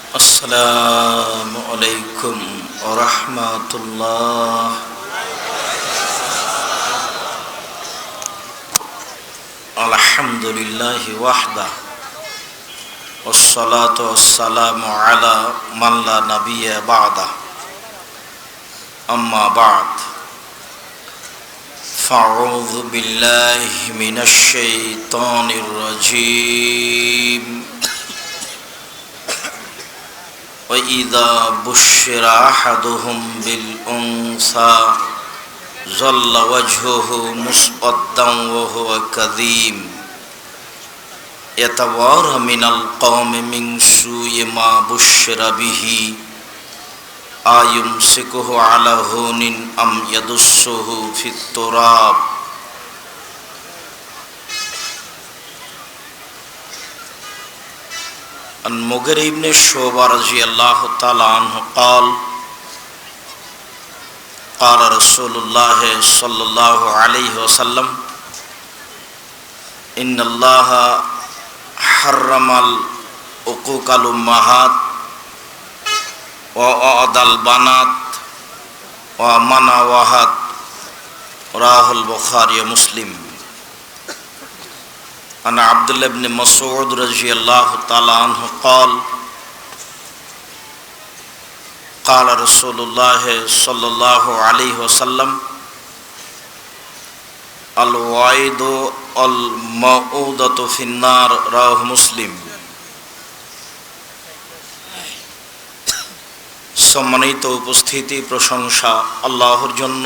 আসসালামু আলাইকুম ওয়া রাহমাতুল্লাহ। আলহামদুলিল্লাহি ওয়াহদা ওয়াসসালাতু ওয়াসসালামু আলা মান লা নাবিয়্যা বা'দা। আম্মা বা'দ, ফাআউযু বিল্লাহি মিনাশ শাইতানির রাজীম। وَإِذَا بُشِّرَ أَحَدُهُمْ بِالْأُنثَى ظَلَّ وَجْهُهُ مُسْوَدًّا وَهُوَ كَظِيمٌ يَتَوَارَى مِنَ الْقَوْمِ مِنْ سُوءِ مَا بُشِّرَ بِهِ أَيُمْسِكُهُ عَلَى هُونٍ أَمْ يَدُسُّهُ فِي التُّرَابِ। عن مغيرة بن شعبة رضي الله تعالى عنه قال قال رسول الله صلى الله عليه وسلم إن الله حرم العقوق الأمهات وأعد البنات ومنع وهات. رواه البخاري ومسلم. عن عبد الله بن مسعود رضي الله تعالى عنه قال قال رسول الله صلى الله عليه وسلم الوعيد الموعودة في النار. رواه مسلم. সম্মানিত উপস্থিতি, প্রশংসা আল্লাহর জন্য।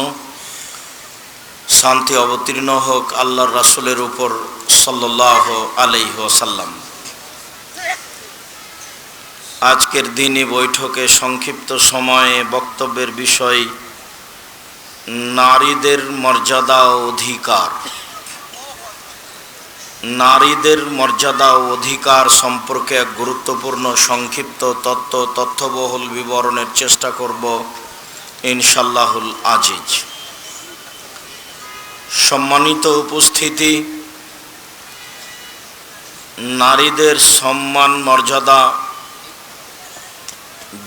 শান্তি অবতীর্ণ হোক আল্লাহর রাসূলের উপর সাল্লাল্লাহু আলাইহি ওয়াসাল্লাম। আজকের দিনী বৈঠকে সংক্ষিপ্ত সময়ে বক্তব্যের বিষয় নারীদের মর্যাদা ও অধিকার। নারীদের মর্যাদা ও অধিকার সম্পর্কে এক গুরুত্বপূর্ণ সংক্ষিপ্ত তথ্যবহুল বিবরণের চেষ্টা করব ইনশাআল্লাহুল আজিজ। সম্মানিত উপস্থিতি, নারীদের সম্মান মর্যাদা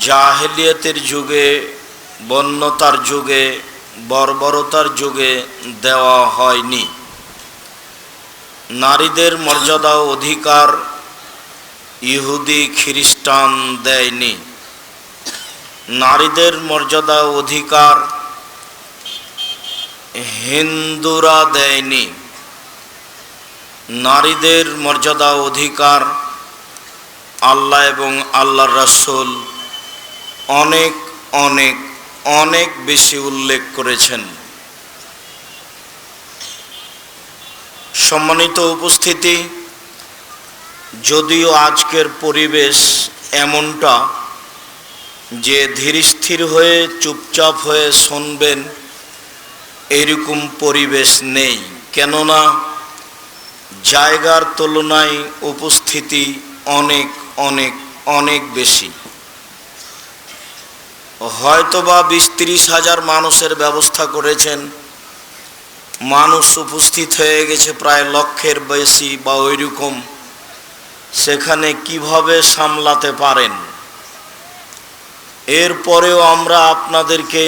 জাহেলিয়াতের যুগে, বন্যতার যুগে, বর্বরতার যুগে দেওয়া হয়নি। নারীদের মর্যাদা ও অধিকার ইহুদি খ্রিস্টান দেয়নি। নারীদের মর্যাদা ও অধিকার হিন্দুরা দেয়নি। নারীদের মর্যাদা অধিকার আল্লাহ এবং আল্লাহর রাসূল অনেক অনেক অনেক বেশি উল্লেখ করেছেন। সম্মানিত উপস্থিতি, যদিও আজকের পরিবেশ এমনটা যে ধীরস্থির হয়ে চুপচাপ হয়ে শুনবেন এরকম পরিবেশ নেই, কেননা জায়গার তুলনায় উপস্থিতি অনেক অনেক অনেক বেশি। হয়তোবা ২০-৩০ হাজার মানুষের ব্যবস্থা করেছেন, মানুষ উপস্থিত হয়ে গেছে প্রায় লক্ষের বেশি বা ওইরকম। সেখানে কিভাবে সামলাতে পারেন? এরপরেও আমরা আপনাদেরকে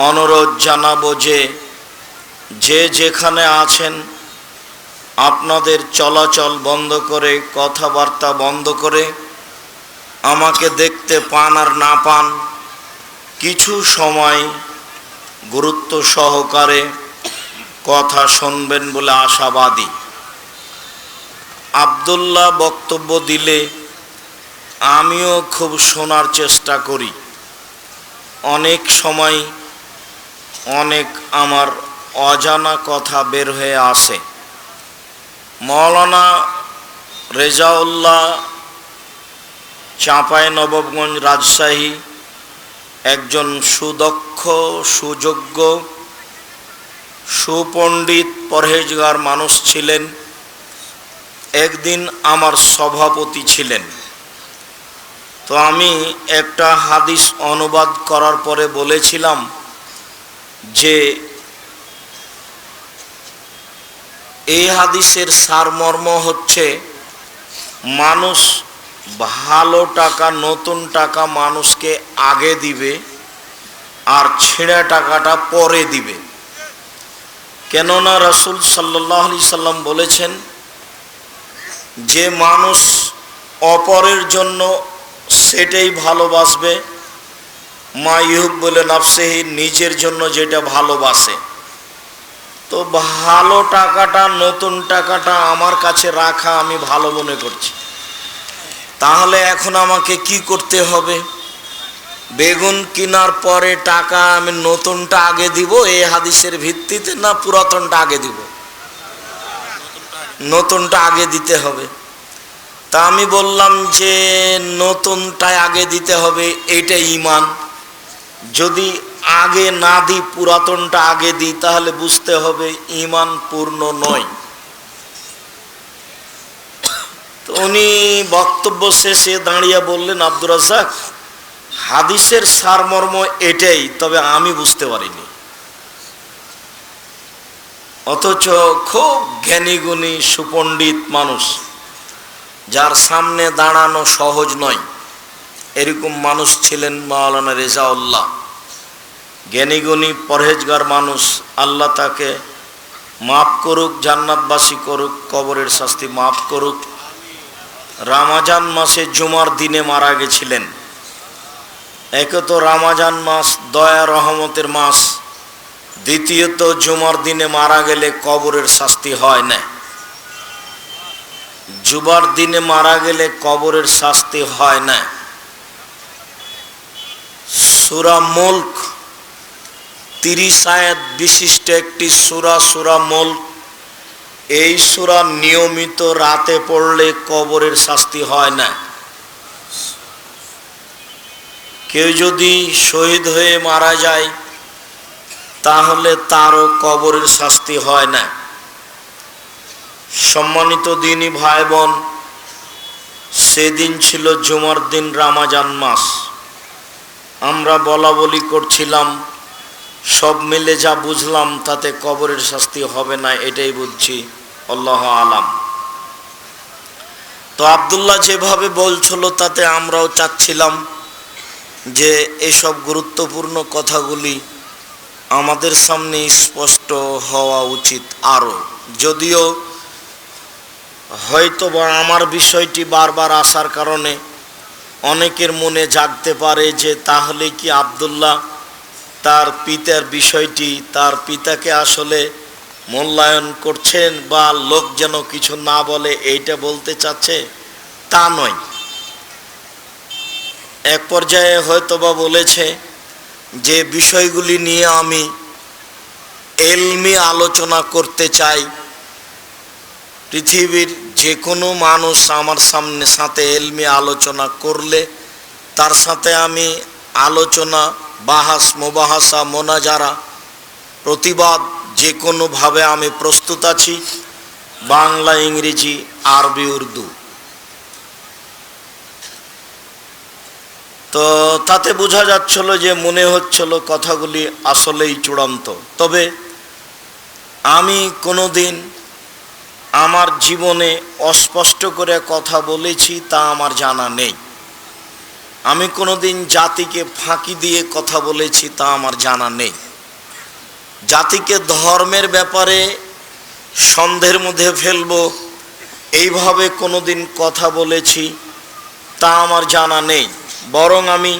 অনুরোধ জানাবো যে যেখানে আছেন আপনাদের চলাচল বন্ধ করে, কথাবার্তা বন্ধ করে, আমাকে দেখতে পান আর না পান, কিছু সময় গুরুত্ব সহকারে কথা শুনবেন বলে আশাবাদী। আব্দুল্লাহ বক্তব্য দিলে আমিও খুব শোনার চেষ্টা করি। অনেক সময় অনেক আমার অজানা কথা বের হয়ে আসে। মৌলানা রেজাউল্লাহ চাঁপাইনবাবগঞ্জ রাজশাহী একজন সুদক্ষ, সুযোগ্য, সুপণ্ডিত, পরহেজগার মানুষ ছিলেন। একদিন আমার সভাপতি ছিলেন। তো আমি একটা হাদিস অনুবাদ করার পরে বলেছিলাম যে এই হাদিসের সারমর্ম হচ্ছে মানুষ ভালো টাকা, নতুন টাকা মানুষকে আগে দিবে আর ছেঁড়া টাকাটা পরে দিবে। কেননা রাসূল সাল্লাল্লাহু আলাইহি সাল্লাম বলেছেন, যে মানুষ অপরের জন্য সেটাই ভালোবাসবে, মা ইউহিব্বু লিনাফসিহি, নিজের জন্য যেটা ভালোবাসে। তো ভালো টাকাটা, নতুন টাকাটা আমার কাছে রাখা আমি ভালো মনে করছি। তাহলে এখন আমাকে কি করতে হবে? বেগুন কেনার পরে টাকা আমি নতুনটা আগে দিব এই হাদিসের ভিত্তিতে, না পুরাতনটা আগে দিব? নতুনটা আগে দিতে হবে। তা আমি বললাম যে নতুনটা আগে দিতে হবে, এইটা ঈমান। যদি আগে না দিই, পুরাতনটা আগে দিই, তাহলে বুঝতে হবে ঈমান পূর্ণ নয়। তো উনি বক্তব্য শেষে দাঁড়িয়ে বললেন, আব্দুর রাজ্জাক, হাদিসের সারমর্ম এটাই, তবে আমি বুঝতে পারিনি। অথচ খুব জ্ঞানীগুণী সুপণ্ডিত মানুষ, যার সামনে দাঁড়ানো সহজ নয়, এরকম মানুষ ছিলেন মাওলানা রেজাউল্লাহ। জ্ঞানীগুণী পরহেজগার মানুষ, আল্লাহ তাকে মাফ করুক, জান্নাতবাসী করুক, কবরের শাস্তি মাফ করুক। রমজান মাসে জুমার দিনে মারা গেছিলেন। একে তো রমজান মাস দয়া রহমতের মাস, দ্বিতীয়ত জুমার দিনে মারা গেলে কবরের শাস্তি হয় না। জুমার দিনে মারা গেলে কবরের শাস্তি হয় না। সূরা মুলক 30 আয়াত বিশিষ্ট একটি সূরা, সূরা মুলক। এই সূরা নিয়মিত রাতে পড়লে কবরের শাস্তি হয় না। কেউ যদি শহীদ হয়ে মারা যায়, তাহলে তারও কবরের শাস্তি হয় না। সম্মানিত দিনী ভাই বোন, সেদিন ছিল জুমার দিন, রমজান মাস। আমরা বলা বলি করছিলাম, সব মিলে যা বুঝলাম তাতে কবরের শাস্তি হবে না, এটাই বুঝছি, আল্লাহু আলাম। তো আব্দুল্লাহ যেভাবে বলছিল তাতে আমরাও চাচ্ছিলাম যে এসব গুরুত্বপূর্ণ কথাগুলি আমাদের সামনে স্পষ্ট হওয়া উচিত আরও। যদিও হয়তো বা আমার বিষয়টি বারবার আসার কারণে অনেকের মনে জাগতে পারে যে তাহলে কি আব্দুল্লাহ তার পিতার বিষয়টি, তার পিতাকে আসলে মূল্যায়ন করছেন, বা লোক যেন কিছু না বলে এইটা বলতে চাচ্ছে? তা নয়। এক পর্যায়ে হয়তোবা বলেছে যে বিষয়গুলি নিয়ে আমি এলমি আলোচনা করতে চাই। পৃথিবীর যে কোনো মানুষ আমার সাথে এলমি আলোচনা করলে তার সাথে আমি আলোচনা, বাহাস, মুবাহাসা, মোনাজারা, প্রতিবাদ যে কোনোভাবে আমি প্রস্তুত আছি, বাংলা, ইংরেজি, আরবি, উর্দু। তো তাতে বোঝা যাচ্ছিল যে মনে হচ্ছিল কথাগুলি আসলেই চূড়ান্ত। তবে আমি কোনোদিন আমার জীবনে অস্পষ্ট করে কথা বলেছি তা আমার জানা নেই। আমি কোনোদিন জাতিকে ফাঁকি দিয়ে কথা বলেছি তা আমার জানা নেই। জাতিকে ধর্মের ব্যাপারে সন্দেহের মধ্যে ফেলবো এইভাবে কোনোদিন কথা বলেছি তা আমার জানা নেই। বরং আমি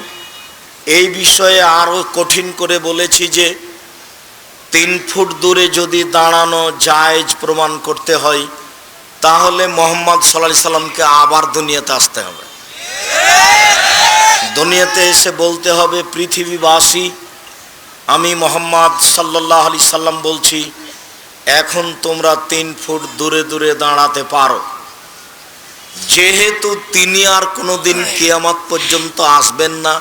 এই বিষয়ে আরও কঠিন করে বলেছি যে 3 ফুট দূরে যদি দাঁড়ানো জায়েজ প্রমাণ করতে হয়, তাহলে মুহাম্মদ সাল্লাল্লাহু আলাইহি সাল্লামকে আবার দুনিয়াতে আসতে হবে। দুনিয়াতে এসে বলতে হবে, পৃথিবীবাসী, আমি মুহাম্মদ সাল্লাল্লাহু আলাইহি সাল্লাম বলছি, এখন তোমরা 3 ফুট দূরে দূরে দাঁড়াতে পারো। যেহেতু তিনি আর কোনোদিন কিয়ামত পর্যন্ত আসবেন না,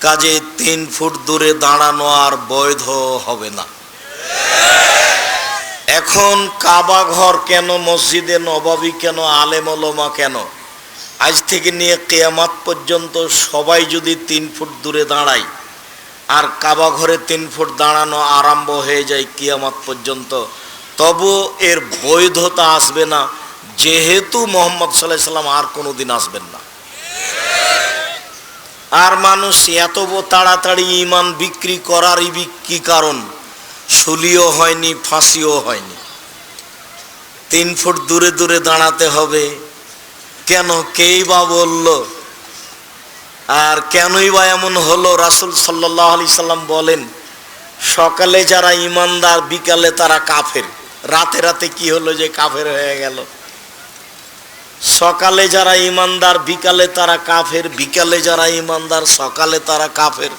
কাজে 3 ফুট দূরে দাঁড়ানো আর বৈধ হবে না। এখন কাবা ঘর কেন, মসজিদে নববী কেন, আলেম ওলামা কেন, আজ থেকে নিয়ে কিয়ামত পর্যন্ত সবাই যদি 3 ফুট দূরে দাঁড়ায়, আর কাবা ঘরে 3 ফুট দাঁড়ানো আরম্ভ হয়ে যায় কিয়ামত পর্যন্ত, তবু এর বৈধতা আসবে না, যেহেতু মুহাম্মদ সাল্লাল্লাহু আলাইহি সাল্লাম আর কোনোদিন আসবেন না। আর মানুষ এত তাড়াতাড়ি ইমান বিক্রি করারই কি কারণ? শুলিও হয়নি, ফাঁসিও হয়নি, 3 ফুট দূরে দূরে দাঁড়াতে হবে কেন? কেই বা বলল? আর কেনই বা এমন হলো? রাসূল সাল্লাল্লাহু আলাইহি সাল্লাম বলেন, সকালে যারা ইমানদার বিকালে তারা কাফের। রাতে রাতে কি হলো যে কাফের হয়ে গেল? সকালে যারা ইমানদার বিকালে তারা কাফের, বিকালে যারা ইমানদার সকালে তারা কাফের।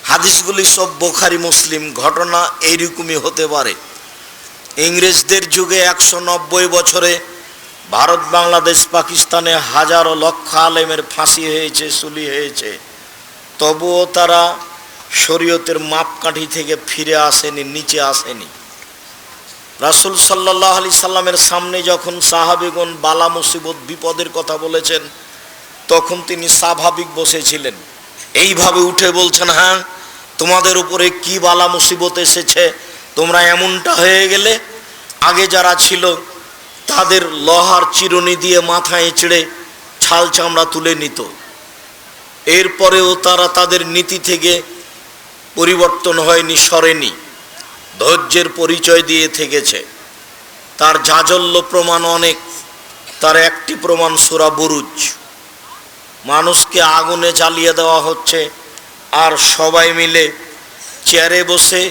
হাদিসগুলি সব বুখারী মুসলিম। ঘটনা এইরকমই হতে পারে। ইংরেজদের যুগে 190 বছরে ভারত, বাংলাদেশ, পাকিস্তানে হাজারো লক্ষ আলেমের ফাঁসি হয়েছে, সুলি হয়েছে, তবুও তারা শরীয়তের মাপকাঠি থেকে ফিরে আসেনি, নিচে আসেনি। রাসূল সাল্লাল্লাহু আলাইহি সাল্লামের সামনে যখন সাহাবীগণ বালা মুসিবত বিপদের কথা বলেছেন, তখন তিনি স্বাভাবিক বসেছিলেন। এইভাবে উঠে বলছেন, হ্যাঁ তোমাদের উপরে কি বালা মুসিবত এসেছে, তোমরা এমনটা হয়ে গেলে? আগে যারা ছিল তাদের লোহার চিরুনি দিয়ে মাথায় চেড়ে ছাল চামড়া তুলে নিত। এরপরেও তারা তাদের নীতি থেকে পরিবর্তন হয়নি, সরেনি, ধৈর্যের পরিচয় দিয়ে থেকেছে। তার জাজল্য প্রমাণ অনেক। তার একটি প্রমাণ সূরা বুরুজ। মানুষকে আগুনে জ্বালিয়ে দেওয়া হচ্ছে, আর সবাই মিলে চেয়ারে বসে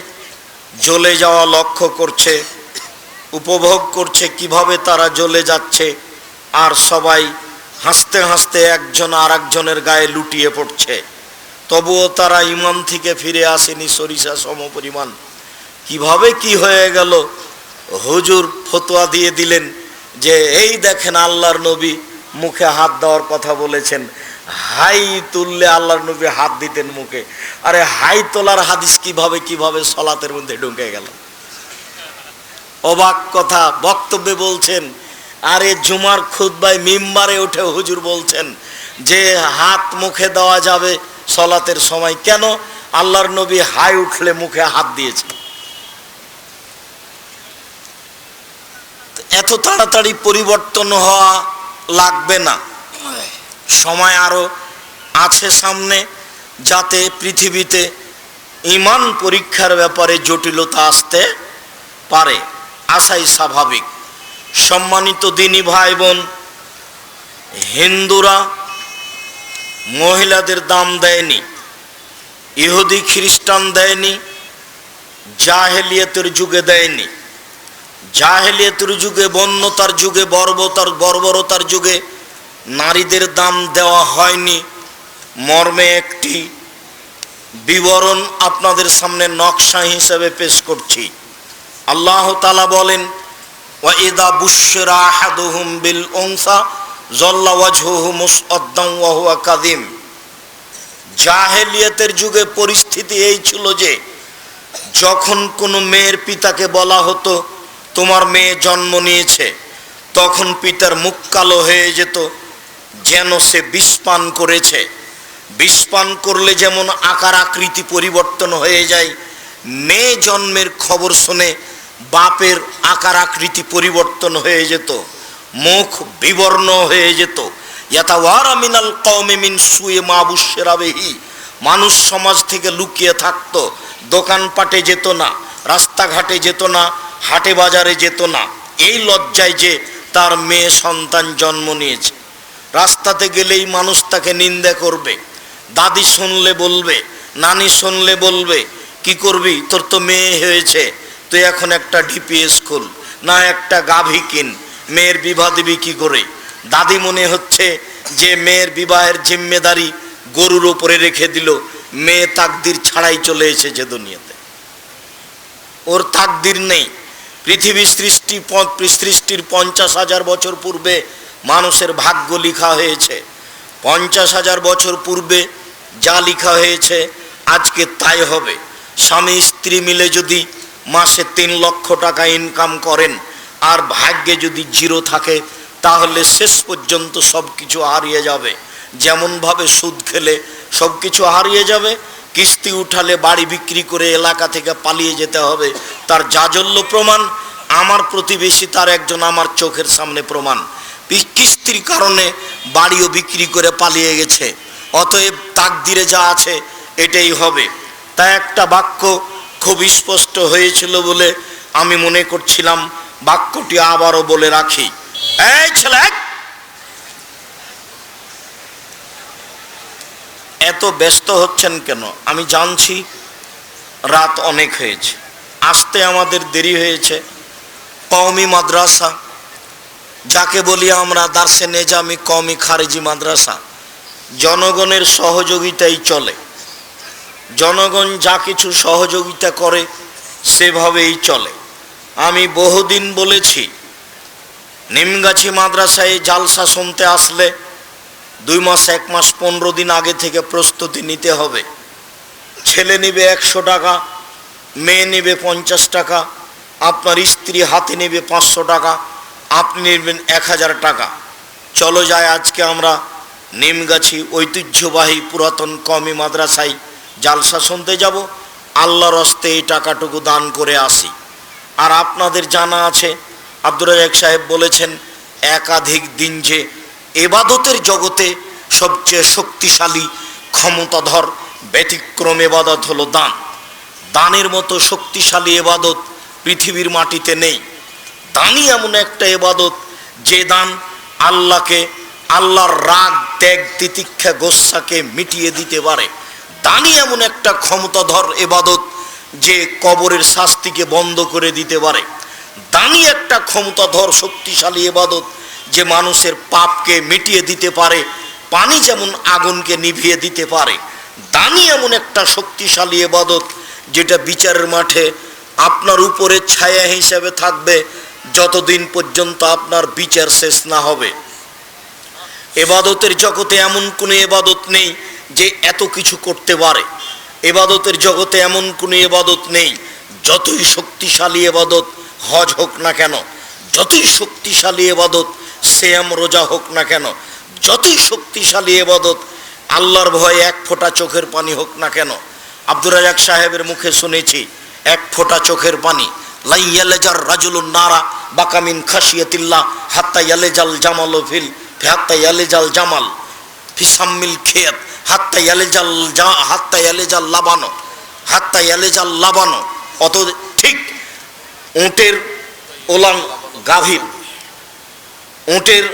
জ্বলে যাওয়া লক্ষ্য করছে, উপভোগ করছে কিভাবে তারা জ্বলে যাচ্ছে, আর সবাই হাসতে হাসতে একজন আর একজনের গায়ে লুটিয়ে পড়ছে। তবুও তারা ইমান থেকে ফিরে আসেনি সরিষা সমপরিমাণ। কিভাবে কি হয়ে গেল? হুজুর ফতোয়া দিয়ে দিলেন যে এই দেখেন আল্লাহর নবী মুখে হাত দেওয়ার কথা বলেছেন, হাই তুললে আল্লাহর নবী হাত দিতেন মুখে। আরে হাই তোলার হাদিস কিভাবে সলাতের মধ্যে ঢুকে গেল? অবাক কথা। বক্তব্যে বলছেন, আরে জুমার খুতবায় মিম্বারে উঠে হুজুর বলছেন যে হাত মুখে দেওয়া যাবে সলাতের সময়। কেন? আল্লাহর নবী হাই উঠলে মুখে হাত দিয়েছে। এত তাড়াতাড়ি পরিবর্তন হওয়া লাগবে না, সময় আরো আছে সামনে, যাতে পৃথিবীতে ঈমান পরীক্ষার ব্যাপারে জটিলতা আসতে পারে, আসাই স্বাভাবিক। সম্মানিত দিনী ভাই বোন, হিন্দুরা মহিলাদের দাম দেয়নি, ইহুদি খ্রিস্টান দেয়নি, জাহেলিয়াতের যুগে দেয়নি। জাহেলিয়াতের যুগে, বন্যতার যুগে, বর্বরতার যুগে নারীদের দাম দেওয়া হয়নি। মর্মে একটি বিবরণ আপনাদের সামনে নকশা হিসেবে পেশ করছি। আল্লাহ তাআলা বলেন, ওয়া ইযা বুশশিরা আহাদুহুম বিল উনসা যাল্লা ওয়াজহুহু মুসআদ্দান ওয়া হুয়া কাযিম। জাহেলিয়াতের যুগে পরিস্থিতি এই ছিল যে যখন কোনো মেয়ের পিতাকে বলা হতো তোমার মেয়ে জন্ম নিয়েছে, তখন পিতার মুখ কালো হয়ে যেত, যেন সে বিষ পান করেছে। বিষ পান করলে যেমন আকার আকৃতি পরিবর্তন হয়ে যায়, মেয়ে জন্মের খবর শুনে বাপের আকার আকৃতি পরিবর্তন হয়ে যেত, মুখ বিবর্ণ হয়ে যেত। ইয়াতাওয়ারা মিনাল কওমি মিন সুই মা বুশশিরা বিহি। মানুষ সমাজ থেকে লুকিয়ে থাকতো, দোকানপাটে যেত না, রাস্তাঘাটে যেত না, হাটে বাজারে যেত না, এই লজ্জায় যে তার মেয়ে সন্তান জন্ম নিয়েছে। রাস্তাতে গেলেই মানুষ তাকে নিন্দা করবে, দাদি শুনলে বলবে, নানি শুনলে বলবে, কি করবি, তোর তো মেয়ে হয়েছে, তুই এখন একটা ডিপিএস খুল, না একটা গাভী কিন, মেয়ের বিবাহ দিবি কি করে? দাদি মনে হচ্ছে যে মেয়ের বিবাহের জিম্মেদারি গরুর ওপরে রেখে দিল, মেয়ে তাকদির ছাড়াই চলে এসেছে দুনিয়াতে, ওর তাকদির নেই। পৃথিবী সৃষ্টির 50,000 বছর পূর্বে মানুষের ভাগ্য লেখা হয়েছে। 50,000 বছর পূর্বে যা লেখা হয়েছে আজকে তাই হবে। স্বামী স্ত্রী মিলে যদি মাসে 3 লক্ষ টাকা ইনকাম করেন আর ভাগ্যে যদি 0 থাকে, তাহলে শেষ পর্যন্ত সব কিছু হারিয়ে যাবে। যেমনভাবে সুদ খেলে সব কিছু হারিয়ে যাবে, কিস্তি উঠালে বাড়ি বিক্রি করে এলাকা থেকে পালিয়ে যেতে হবে। তার জাজল্য প্রমাণ আমার প্রতিবেশী, তার একজন আমার চোখের সামনে প্রমাণ। কিস্তির কারণে বাড়িও বিক্রি করে পালিয়ে গেছে। অতএব তাকদিরে যা আছে এটাই হবে। তাই একটা বাক্য খুব স্পষ্ট হয়েছিল বলে আমি মনে করছিলাম বাক্যটি আবারও বলে রাখি। এই ছেলে, এত ব্যস্ত হচ্ছেন কেন? আমি জানছি রাত অনেক হয়েছে, আসতে আমাদের দেরি হয়েছে। কওমি মাদ্রাসা, যাকে বলি আমরা দারসে নেজামি কওমি খারেজি মাদ্রাসা, জনগণের সহযোগিতাই চলে। জনগণ যা কিছু সহযোগিতা করে সেভাবেই চলে। আমি বহুদিন বলেছি, নিমগাছি মাদ্রাসায় জালসা শুনতে আসলে 2 মাস 1 মাস 15 দিন আগে থেকে প্রস্তুতি নিতে হবে। ছেলে নেবে 100 টাকা, মেয়ে নেবে 50 টাকা, আপনার স্ত্রী হাতে নেবে 500 টাকা, আপনি নেবেন 1000 টাকা। চলো যায় আজকে আমরা নিমগাছি ঐতিহ্যবাহী পুরাতন কওমি মাদ্রাসায় জালসা শুনতে যাব, আল্লাহর হস্তে এই টাকাটুকু দান করে আসি। আর আপনাদের জানা আছে, আব্দুর রাজ্জাক সাহেব বলেছেন একাধিক দিন যে এবাদতের জগতে সবচেয়ে শক্তিশালী ক্ষমতাধর ব্যতিক্রম এবাদত হলো দান। দানের মতো শক্তিশালী এবাদত পৃথিবীর মাটিতে নেই। দানই এমন একটা এবাদত যে দান আল্লাহকে, আল্লাহর রাগ ত্যাগ তিতিক্ষা গোস্বাকে মিটিয়ে দিতে পারে। দানই এমন একটা ক্ষমতাধর এবাদত যে কবরের শাস্তিকে বন্ধ করে দিতে পারে। দানই একটা ক্ষমতাধর শক্তিশালী এবাদত যে মানুষের পাপকে মিটিয়ে দিতে পারে, পানি যেমন আগুনকে নিভিয়ে দিতে পারে। দানই এমন একটা শক্তিশালী এবাদত যেটা বিচারের মাঠে আপনার উপরে ছায়া হিসেবে থাকবে যতদিন পর্যন্ত আপনার বিচার শেষ না হবে। এবাদতের জগতে এমন কোনো এবাদত নেই যে এত কিছু করতে পারে। এবাদতের জগতে এমন কোনো এবাদত নেই, যতই শক্তিশালী এবাদত হজ হোক না কেন, যতই শক্তিশালী এবাদত সিয়াম রোজা হোক না কেন, যতই শক্তিশালী এবাদত আল্লাহর ভয়ে 1 ফোঁটা চোখের পানি হোক না কেন। আব্দুর রাজ্জাক সাহেবের মুখে শুনেছি 1 ফোঁটা চোখের পানি, লাই ইয়ালেজার রাজুলুন নারা বাকামিন খাশিয়াতিল্লাহ হাত্তা ইয়ালেজাল জামাল ফিল হাত্তা ইয়ালেজাল জামাল ফিসাম্মিল খেয়াত হাত্তা ইয়ালেজাল লাবানো হাত্তা ইয়ালেজাল লাবানো। অত ঠিক উটের ওলান উটের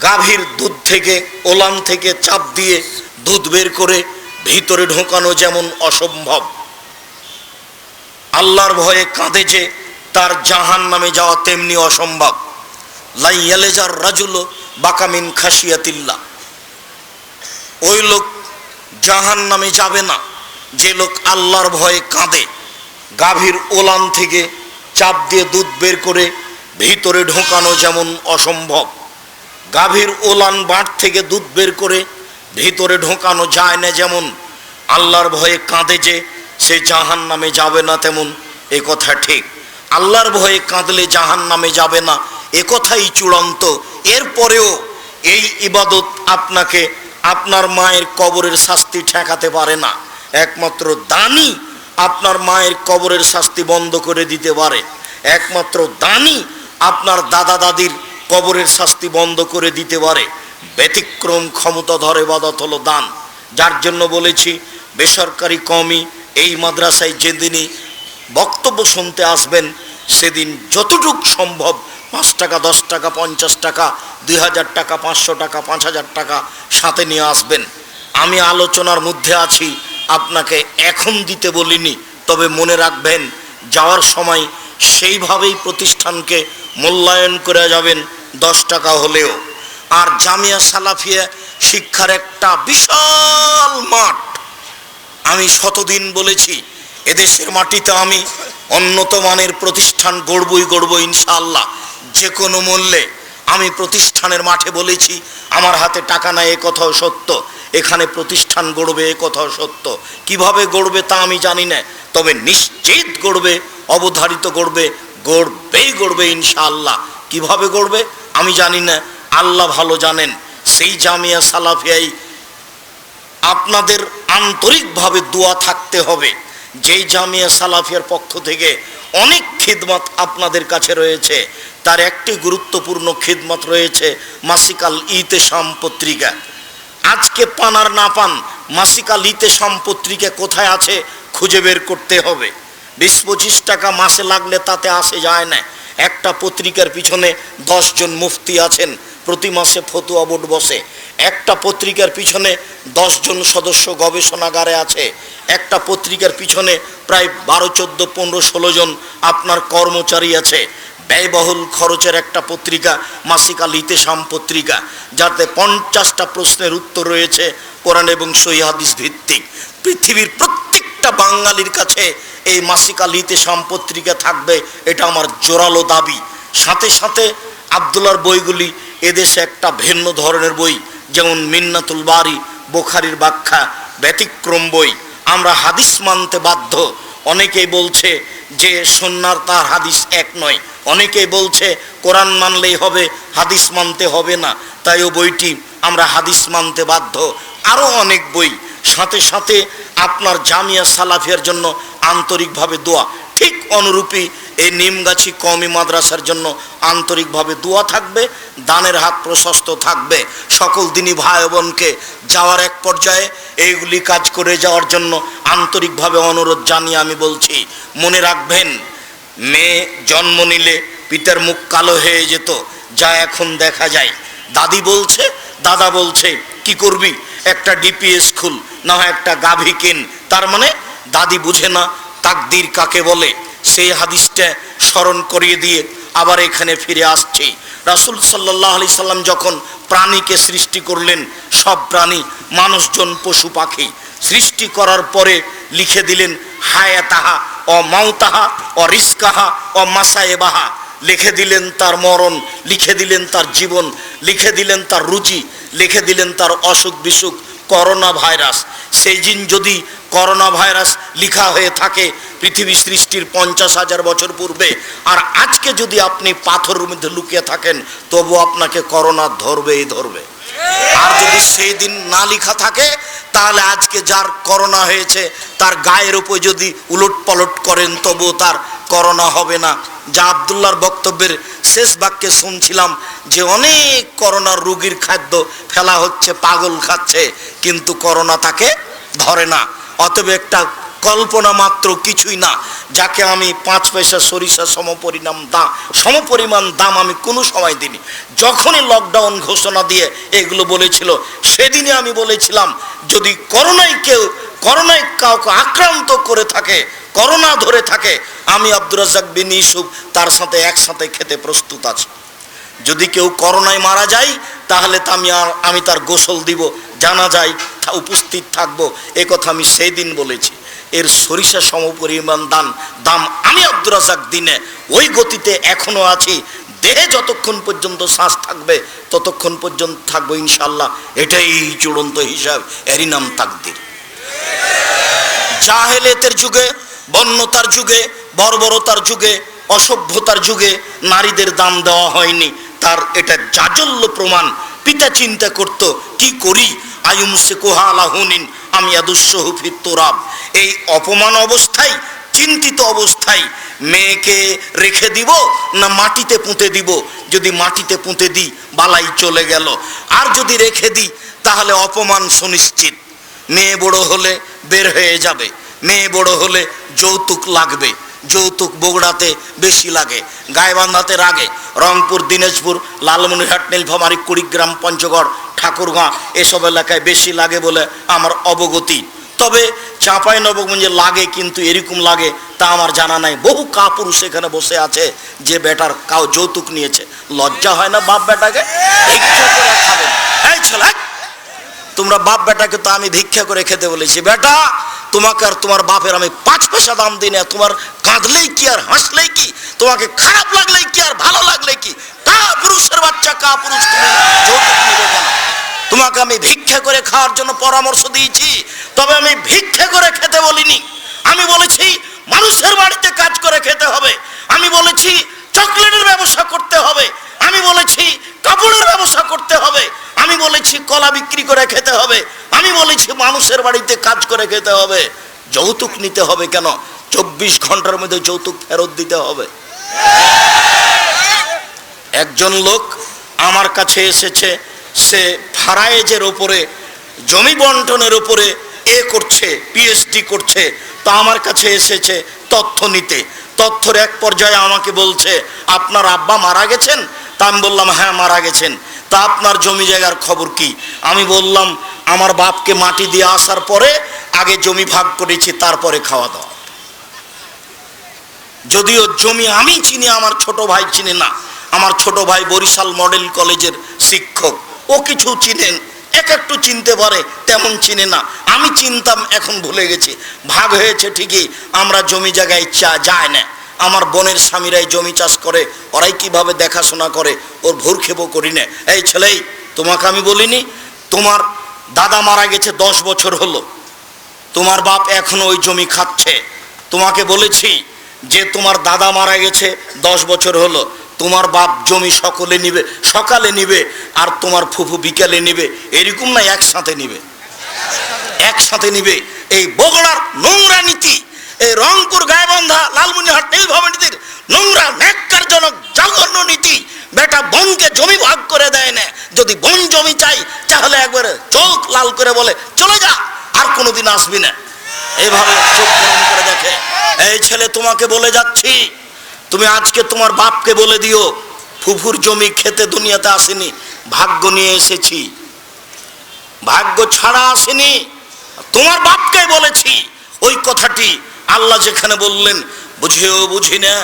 গাভীর দুধ থেকে, ওলান থেকে চাপ দিয়ে দুধ বের করে ভিতরে ঢোকানো যেমন অসম্ভব, আল্লাহর ভয়ে কাঁদে যে তার জাহান্নামে যাওয়া তেমনি অসম্ভব। লাই ইয়ালেজার রাজুল বাকামিন খাশিয়াতিল্লাহ, ওই লোক জাহান্নামে যাবে না যে লোক আল্লাহর ভয়ে কাঁদে। গাভীর ওলান থেকে চাপ দিয়ে দুধ বের করে ভিতরে ঢোকানো যেমন অসম্ভব, গাভীর ওলান বাঁট থেকে দুধ বের করে ভিতরে ঢোকানো যায় না যেমন, আল্লাহর ভয়ে কাঁদে যে সে জাহান্নামে যাবে না তেমন এ কথা ঠিক। আল্লাহর ভয়ে কাঁদলে জাহান্নামে যাবে না এ কথাই চূড়ান্ত। এরপরেও এই ইবাদত আপনাকে আপনার মায়ের কবরের শাস্তি ঠেকাতে পারে না। একমাত্র দানই আপনার মায়ের কবরের শাস্তি বন্ধ করে দিতে পারে। একমাত্র দানই আপনার দাদা দাদির কবরের শাস্তি বন্ধ করে দিতে পারে। ব্যতিক্রম ক্ষমতাধর ইবাদত হলো দান। যার জন্য বলেছি বেসরকারি কওমি এই মাদ্রাসায় যেদিনই বক্তব্য শুনতে আসবেন সেদিন যতটুক সম্ভব 5 টাকা 10 টাকা 50 টাকা 2000 টাকা 500 টাকা 5000 টাকা সাথে নিয়ে আসবেন। আমি আলোচনার মধ্যে আছি, আপনাকে এখন দিতে বলিনি, তবে মনে রাখবেন যাওয়ার সময় সেইভাবেই প্রতিষ্ঠানকে মূল্যায়ন করে যাবেন 10 টাকা হলেও। আর জামিয়া সালাফিয়া শিক্ষার একটা বিশাল মাঠ। আমি শতদিন বলেছি এদেশের মাটিতে আমি উন্নত মানের প্রতিষ্ঠান গড়ব ইনশাআল্লাহ, যে কোনো মূল্যে। আমি প্রতিষ্ঠানের মাঠে বলেছি আমার হাতে টাকা নাই, এ কথাও সত্য। এখানে প্রতিষ্ঠান গড়বে এ কথাও সত্য। কিভাবে গড়বে তা আমি জানি না, তবে নিশ্চিত গড়বে, অবধারিত গড়বে ইনশাআল্লাহ। কিভাবে গড়বে আমি জানি না, আল্লাহ ভালো জানেন। সেই জামিয়া সালাফিয়ায় আপনাদের আন্তরিকভাবে দোয়া থাকতে হবে। যেই জামিয়া সালাফিয়ার পক্ষ থেকে অনেক খিদমত আপনাদের কাছে রয়েছে, তার একটি গুরুত্বপূর্ণ খিদমত রয়েছে মাসিকাল ইতেশাম পত্রিকা। আজকে পান আর না পান, মাসিকাল ইতেশাম পত্রিকা কোথায় আছে খুঁজে বের করতে হবে। 20-25 টাকা মাসে লাগলে তাতে আসে যায় না। একটা পত্রিকার পিছনে 10 জন মুফতি আছেন, প্রতি মাসে ফতুয়া বোর্ড বসে। একটা পত্রিকার পিছনে 10 জন সদস্য গবেষণাগারে আছে। একটা পত্রিকার পিছনে প্রায় 12, 14, 15, 16 জন আপনার কর্মচারী আছে। ব্যয়বহুল খরচের একটা পত্রিকা মাসিকাল ইতেশাম পত্রিকা, যাতে 50টা প্রশ্নের উত্তর রয়েছে কোরআন এবং সহিহ হাদিস ভিত্তিক। পৃথিবীর প্রত্যেকটা বাঙালির কাছে এই মাসিকাল ইতেশাম পত্রিকা থাকবে, এটা আমার জোরালো দাবি। সাথে সাথে আব্দুল্লাহর বইগুলি এদেশে একটা ভিন্ন ধরনের বই, যেমন মিন্নাতুল বারি, বুখারীর ব্যাখ্যা, ব্যতিক্রম বই। আমরা হাদিস মানতে বাধ্য। অনেকেই বলছে যে সুন্নাহ তার হাদিস এক নয়, অনেকেই বলছে কোরআন মানলেই হবে, হাদিস মানতে হবে না, তাই ও বইটি আমরা হাদিস মানতে বাধ্য। আরও অনেক বই। সাথে সাথে আপনার জামিয়া সালাফিয়ার জন্য আন্তরিকভাবে দোয়া। ঠিক অনুরূপী এই নিমগাছি কওমি মাদ্রাসার জন্য আন্তরিকভাবে দোয়া থাকবে, দানের হাত প্রশস্ত থাকবে। সকল দিনী ভাই বোনকে যাওয়ার এক পর্যায়ে এইগুলি কাজ করে যাওয়ার জন্য আন্তরিকভাবে অনুরোধ জানিয়ে আমি বলছি, মনে রাখবেন, মেয়ে জন্ম নিলে পিতার মুখ কালো হয়ে যেত, যা এখন দেখা যায়। দাদি বলছে, দাদা বলছে, কি করবি, একটা ডিপিএস খুল, না হয় একটা গাভী কিন। তার মানে দাদি বুঝে না তাকদির কাকে বলে। সেই হাদিসটা স্মরণ করিয়ে দিয়ে আবার এখানে ফিরে আসছি। রাসূল সাল্লাল্লাহু আলাইহি সাল্লাম যখন প্রাণীকে সৃষ্টি করলেন, সব প্রাণী, মানুষজন, পশু পাখি সৃষ্টি করার পরে লিখে দিলেন হায়াতাহা ও মাউতাহা ও রিজকাহা ও মাসায়েবাহা। লিখে দিলেন তার মরণ, লিখে দিলেন তার জীবন, লিখে দিলেন তার রুজি, লিখে দিলেন তার অসুখ বিসুখ। করোনা ভাইরাস, সেই দিন যদি করোনা ভাইরাস লিখা হয়ে থাকে পৃথিবী সৃষ্টির 50,000 বছর পূর্বে, আর আজকে যদি আপনি পাথরের মধ্যে লুকিয়ে থাকেন, তবু আপনাকে করোনা ধরবেই ধরবে। আর যদি সেই দিন না লেখা থাকে, তাহলে আজকে যার করোনা হয়েছে তার গায়ের উপর যদি উলট পালট করেন, তবু তার করোনা হবে না। যা আব্দুল্লাহর বক্তব্যের শেষ বাক্যে শুনছিলাম যে অনেক করোনার রোগীর খাদ্য ফেলা হচ্ছে, পাগল খাচ্ছে, কিন্তু করোনা তাকে ধরে না। অতএব কল্পনা মাত্র, কিছুই না। যাকে আমি 5 পয়সা সরিষা সমপরিমাণ দাম আমি কোনো সময় দিইনি। যখনই লকডাউন ঘোষণা দিয়ে এগুলো বলেছিল, সেদিনে আমি বলেছিলাম, যদি করোনায় কাউকে আক্রান্ত করে থাকে, করোনা ধরে থাকে, আমি আব্দুর রাজ্জাক বিন ইউসুফ তার সাথে একসাথে খেতে প্রস্তুত আছি। যদি কেউ করোনায় মারা যায়, তাহলে আমি তার গোসল দিব, জানাজায় উপস্থিত থাকবো। এ কথা আমি সেই দিন বলেছি। এর সরিষা সমপরিমাণ দাম আমি আব্দুর রাজ্জাক দিনে ওই গতিতে এখনো আছি। দেহে যতক্ষণ পর্যন্ত শ্বাস থাকবে ততক্ষণ পর্যন্ত থাকবো ইনশাল্লাহ। এটাই চূড়ান্ত হিসাব, এরই নাম তাকদির। জাহেলিয়াতের যুগে, বন্যতার যুগে, বর্বরতার যুগে, অসভ্যতার যুগে নারীদের দাম দেওয়া হয়নি, তার এটা জাজল্য প্রমাণ। পিতা চিন্তা করত, কি করি, আয়ুমসিকুহা আলা হুনিন আম ইয়াদুসসুহু ফিত তুরাব। এই অপমান অবস্থায়, চিন্তিত অবস্থায় মেয়েকে রেখে দিব না মাটিতে পুঁতে দিব। যদি মাটিতে পুঁতে দিই, বালাই চলে গেল। আর যদি রেখে দিই, তাহলে অপমান সুনিশ্চিত। মেয়ে বড় হলে বের হয়ে যাবে, মেয়ে বড় হলে যৌতুক লাগবে। যৌতুক বগুড়াতে বেশি লাগে, গাইবান্ধাতে লাগে, রংপুর, দিনাজপুর, লালমনিরহাট, নীলফামারী, কুড়িগ্রাম, পঞ্চগড়, ঠাকুরগাঁ এসব এলাকায় বেশি লাগে বলে আমার অবগতি। তবে চাঁপাইনবাবগঞ্জে লাগে, কিন্তু এরকম লাগে তা আমার জানা নাই। বহু কাপুরুষ এখানে বসে আছে যে বেটার যৌতুক নিয়েছে। লজ্জা হয় না বাপ বেটাকে? ভিক্ষা করে খাবেন। এই ছেলে, তোমরা বাপ বেটাকে তো আমি ভিক্ষা করে খেতে বলেছি। বেটা, তোমাকে আর তোমার বাপের আমি 5 পয়সা দাম দিই না। তোমার কাঁদলেই কি আর হাসলেই কি, তোমাকে খারাপ লাগলেই কি আর ভালো লাগলেই কি, কাপুরুষের বাচ্চা, কাপুরুষ, তুমি যৌতুক নিবে কেন? তোমাকে আমি ভিক্ষা করে খাওয়ার জন্য পরামর্শ দিয়েছি, তবে আমি ভিক্ষা করে খেতে বলিনি। আমি বলেছি মানুষের বাড়িতে কাজ করে খেতে হবে। আমি বলেছি চকলেটের ব্যবসা করতে হবে। আমি বলেছি কাপড়ের ব্যবসা করতে হবে। আমি বলেছি কলা বিক্রি করে খেতে হবে। আমি বলেছি মানুষের বাড়িতে কাজ করে খেতে হবে। যৌতুক নিতে হবে কেন? 24 ঘন্টার মধ্যে যৌতুক ফেরত দিতে হবে। একজন লোক আমার কাছে এসেছে, সে ফারায়েজের ওপরে, জমি বন্টনের ওপরে করছে, পিএইচডি করছে। তো আমার কাছে এসেছে তথ্য নিতে। তথ্যর এক পর্যায়ে আমাকে বলছে, আপনার আব্বা মারা গেছেন? তা আমি বললাম, হ্যাঁ মারা গেছেন। তা আপনার জমি জায়গার খবর কি? আমি বললাম, আমার বাপকে মাটি দিয়ে আসার পরে আগে জমি ভাগ করেছি, তারপরে খাওয়া দাওয়া। যদিও জমি আমি চিনি, আমার ছোট ভাই চিনে না। আমার ছোট ভাই বরিশাল মডেল কলেজের শিক্ষক, ও কিছু চিনেন, একটু চিনতে পারে, তেমন চিনে না। আমি চিনতাম, এখন ভুলে গেছি। ভাগ হয়েছে ঠিকই, আমরা জমি জায়গায় যায় না। আমার বোনের স্বামীরাই জমি চাষ করে, ওরাই কিভাবে দেখাশোনা করে, ওর ভুরক্ষেপও করি না। এই ছেলেই, তোমাকে আমি বলিনি তোমার দাদা মারা গেছে 10 বছর হলো, তোমার বাপ এখনো ওই জমি খাচ্ছে? তোমাকে বলেছি যে তোমার দাদা মারা গেছে 10 বছর হলো, তোমার বাপ জমি সকলে নিবে, সকালে নিবে, আর তোমার ফুফু বিকালে নিবে, এরকম না, একসাথে নিবে, একসাথে নিবে। এই বগুড়ার নোংরা নীতি, এই রংপুর গায়েবান্ধা লালমনিরহাট নীলভবনীতির নোংরা ন্যাক্কারজনক জঘন্য নীতি। বেটা বোনকে জমি ভাগ করে দেয় না, যদি বোন জমি চাই তাহলে একবারে চোখ লাল করে বলে চলে যা, আর কোনোদিন আসবি না, এইভাবে চোখ গরম করে দেখে। এই ছেলে, তোমাকে বলে যাচ্ছি, তুমি আজকে তোমার বাপকে বলে দিও, ফুফুর জমি খেতে দুনিয়াতে আসেনি, ভাগ্য নিয়ে এসেছি, ভাগ্য ছাড়া আসেনি। তোমার বাপকে বলেছি ওই কথাটি। আল্লাহ যেখানে বললেন, বুঝেও বুঝি না,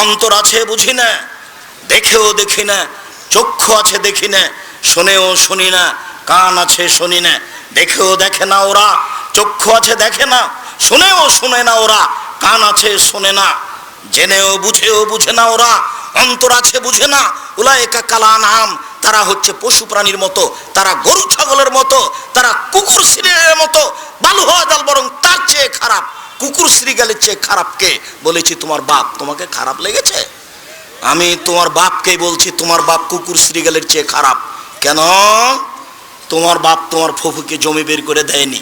অন্তর আছে বুঝি না, দেখেও দেখি না, চক্ষু আছে দেখি না, শুনেও শুনি না, কান আছে শুনি না, দেখেও দেখে না ওরা, চক্ষু আছে দেখে না, শুনেও শুনে না ওরা, কান আছে শোনে না, জেনেও বুঝেও বুঝে না ওরা, অন্তর আছে বুঝে না। উলায়েকা কালানআম, তারা হচ্ছে পশু প্রাণীর মতো, তারা গরু ছাগলের মতো, তারা কুকুর শ্রীগালের মতো, বালু হওয়া জাল বরং তার চেয়ে খারাপ। কুকুর শ্রীগালের চেয়ে খারাপ কে? বলেছি তোমার বাপ। তোমাকে খারাপ লেগেছে? আমি তোমার বাপকেই বলছি, তোমার বাপ কুকুর শ্রীগালের চেয়ে খারাপ। কেন? তোমার বাপ তোমার ফুফুকে জমি বের করে দেয়নি।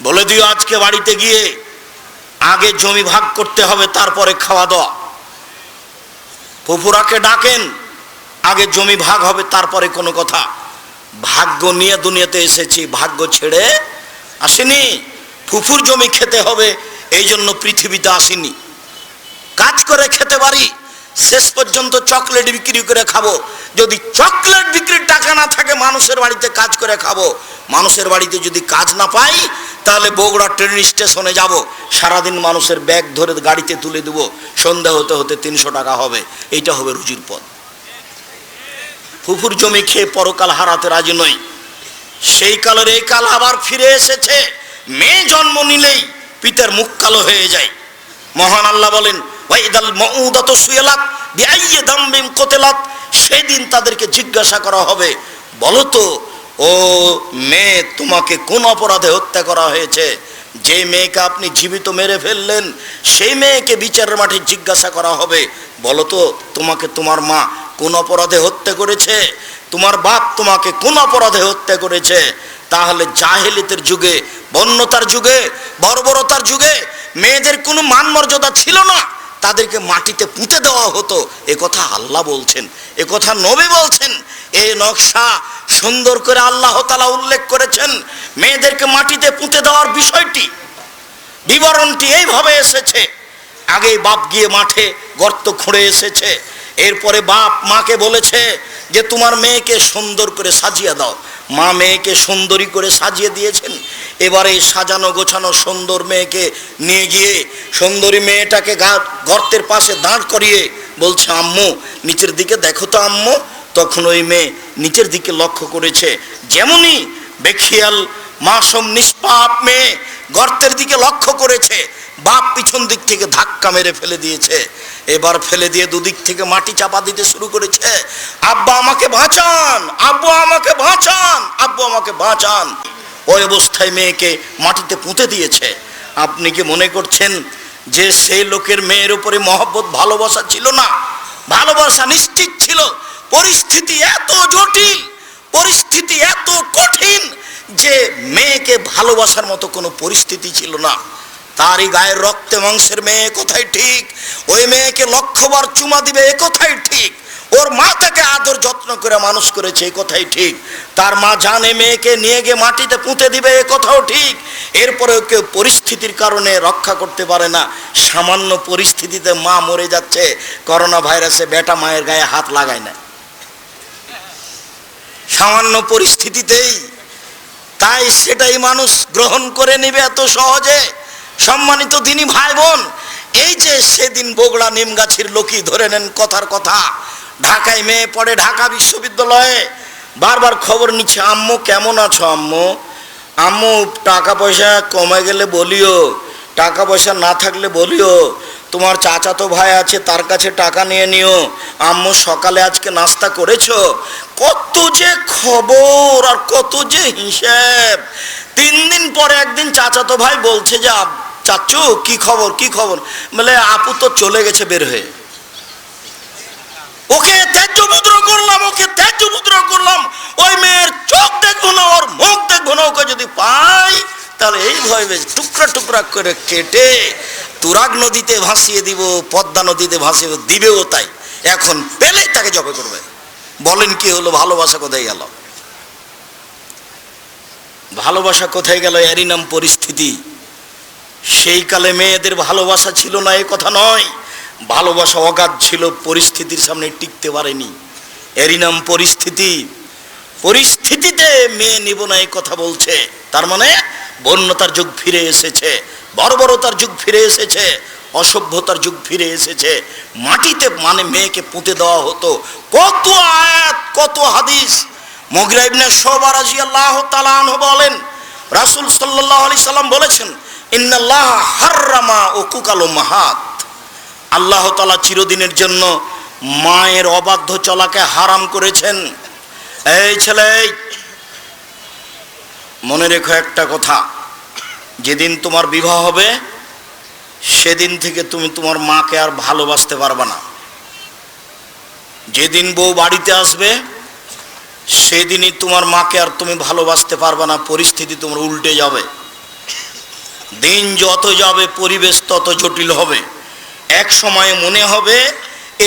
বলে দিও আজকে বাড়িতে গিয়ে, আগে জমি ভাগ করতে হবে, তারপরে খাওয়া দাওয়া। ফুফুরাকে ডাকেন, আগে জমি ভাগ হবে, তারপরে কোনো কথা। ভাগ্য নিয়ে দুনিয়াতে এসেছি, ভাগ্য ছেড়ে আসেনি। ফুফুর জমি খেতে হবে এই জন্য পৃথিবীতে আসেনি। কাজ করে খেতে পারি, শেষ পর্যন্ত চকলেট বিক্রি করে খাবো। যদি চকলেট বিক্রির টাকা না থাকে, মানুষের বাড়িতে কাজ করে খাবো। মানুষের বাড়িতে যদি কাজ না পাই, তাহলে বগুড়া ট্রেন স্টেশনে যাব, সারাদিন মানুষের ব্যাগ ধরে গাড়িতে তুলে দেবো, সন্ধ্যা হতে হতে 300 টাকা হবে। এইটা হবে রুজির পথ। ফুফুর জমি খেয়ে পরকাল হারাতে রাজি নই। সেই কালের এই কাল আবার ফিরে এসেছে। মেয়ে জন্ম নিলেই পিতার মুখ কালো হয়ে যায়। মহান আল্লাহ বলেন, ওয়াইদাল মাউদাতু সুইলাত বিআইয়ি দামবিন কুতিলাত, সেদিন তাদেরকে জিজ্ঞাসা করা হবে, বলো তো ও মেয়ে, তোমাকে কোন অপরাধে হত্যা করা হয়েছে? যে মেয়েকে আপনি জীবিত মেরে ফেললেন, সেই মেয়েকে বিচারের মাঠে জিজ্ঞাসা করা হবে, বলো তো তোমাকে তোমার মা কোন অপরাধে হত্যা করেছে? তোমার বাপ তোমাকে কোন অপরাধে হত্যা করেছে? তাহলে জাহেলিয়াতের যুগে, বন্যতার যুগে, বর্বরতার যুগে মেয়েদের কোনো মান মর্যাদা ছিল না, তাদেরকে মাটিতে পুঁতে দেওয়া হতো। এ কথা আল্লাহ বলছেন, এ কথা নবী বলছেন। এই নকশা সুন্দর করে আল্লাহ তাআলা উল্লেখ করেছেন। মেয়েদেরকে মাটিতে পুঁতে দেওয়ার বিষয়টি, বিবরণটি এইভাবে এসেছে। আগে বাপ গিয়ে মাঠে গর্ত খুঁড়ে এসেছে, এরপরে বাপ মাকে বলেছে যে তোমার মেয়েকে সুন্দর করে সাজিয়ে দাও। মা মেয়েকে সুন্দরী করে সাজিয়ে দিয়েছেন। এবারে সাজানো গোছানো সুন্দর মেয়েকে নিয়ে গিয়ে সুন্দরী মেয়েটাকে গর্তের পাশে দাঁড় করিয়ে বলছে, আম্মু নিচের দিকে দেখো তো আম্মু। তখন ওই মেয়ে নিচের দিকে লক্ষ্য করেছে, যেমনই বেখিয়াল মাসুম নিষ্পাপ মেয়ে গর্তের দিকে লক্ষ্য করেছে, বাপ পিছন দিক থেকে ধাক্কা মেরে ফেলে দিয়েছে। এবার ফেলে দিয়ে দুদিক থেকে মাটি চাপা দিতে শুরু করেছে, আব্বা আমাকে বাঁচান, আব্বু আমাকে বাঁচান, আব্বু আমাকে বাঁচান। ওই অবস্থায় মেয়েকে মাটিতে পুঁতে দিয়েছে। আপনি কি মনে করছেন যে সেই লোকের মেয়ের উপরে মহব্বত ভালোবাসা ছিল না? ভালোবাসা নিশ্চিত ছিল। পরিস্থিতি এত জটিল, পরিস্থিতি এত কঠিন যে মেয়েকে ভালোবাসার মতো কোনো পরিস্থিতি ছিল না। তারই গায়ের রক্তে মাংসের মেয়ে, কোথায় ঠিক? ওই মেয়েকে লক্ষবার চুমা দিবে, এ কথাই ঠিক। ওর মা তাকে আদর যত্ন করে মানুষ করেছে, এ কথাই ঠিক। তার মা জানে মেয়েকে নিয়ে গিয়ে মাটিতে পুঁতে দিবে, এ কথাও ঠিক। এরপরেও কেউ পরিস্থিতির কারণে রক্ষা করতে পারে না। সামান্য পরিস্থিতিতে মা মরে যাচ্ছে, করোনা ভাইরাসে বেটা মায়ের গায়ে হাত লাগায় না, সামান্য পরিস্থিতিতেই। তাই সেটাই মানুষ গ্রহণ করে নেবে এত সহজে। সম্মানিত দিনী ভাই বোন, এই যে সেদিন বগুড়া নিমগাছির লোকই ধরে নেন, কথার কথা, ঢাকায় মেয়ে পড়ে, ঢাকা বিশ্ববিদ্যালয়ে, বারবার খবর নিচ্ছে, আম্মু কেমন আছো আম্মু? আম্মু টাকা পয়সা কমে গেলে বলিও, টাকা পয়সা না থাকলে বলিও, তোমার চাচাতো ভাই আছে তার কাছে টাকা নিয়ে নিও, আম্মু সকালে আজকে নাস্তা করেছো? কত যে খবর আর কত যে হিসেব। 3 দিন পরে একদিন চাচাতো ভাই বলছে যে চাচু কি খবর, কি খবর? বলে আপু তো চলে গেছে বের হয়ে। ওকে ত্যায্যপুত্র করলাম, ওকে ত্যায্যপুত্র করলাম, ওই মেয়ের চোখ দেখবো না, ওর মুখ দেখবো না, ওকে যদি পাই তাহলে এই ভয়বে টুকরা টুকরা করে কেটে তুরাগ নদীতে ভাসিয়ে দিব, পদ্মা নদীতে ভাসিয়ে দিবেও তাই। এখন পেলেই তাকে জবে করবে। বলেন কি হলো? ভালোবাসা কোথায় গেল? ভালোবাসা কোথায় গেল? এরই নাম পরিস্থিতি। সেই কালে মেয়েদের ভালোবাসা ছিল না এ কথা নয়, ভালোবাসা অগাধ ছিল, পরিস্থিতির সামনে টিকতে পারেনি, এরই নাম পরিস্থিতি। পরিস্থিতিতে মেয়ে নিব না এই কথা বলছে, তার মানে বন্যতার যুগ ফিরে এসেছে, বর্বরতার যুগ ফিরে এসেছে, অসভ্যতার যুগ ফিরে এসেছে। মাটিতে মানে মেয়েকে পুঁতে দেওয়া হতো। কত আয়াত, কত হাদিস। মুগিরা ইবনে শুবা রাদিয়াল্লাহু তাআলা আনহু বলেন, রাসূল সাল্লাল্লাহু আলাইহি সাল্লাম বলেছেন, ইন্নাল্লাহ হাররামা উকুকাল উম্মাহাত, আল্লাহ তাআলা চিরদিনের জন্য মায়ের অবাধ্য চলাকে হারাম করেছেন। এই ছেলে, মনে রেখো একটা কথা, যেদিন তোমার বিবাহ হবে সেদিন থেকে তুমি তোমার মাকে আর ভালোবাসতে পারবে না। যেদিন বউ বাড়িতে আসবে সেদিনই তোমার মাকে আর তুমি ভালোবাসতে পারবে না। পরিস্থিতি তোমার উল্টে যাবে। দিন যত যাবে পরিবেশ তত জটিল হবে। এক সময় মনে হবে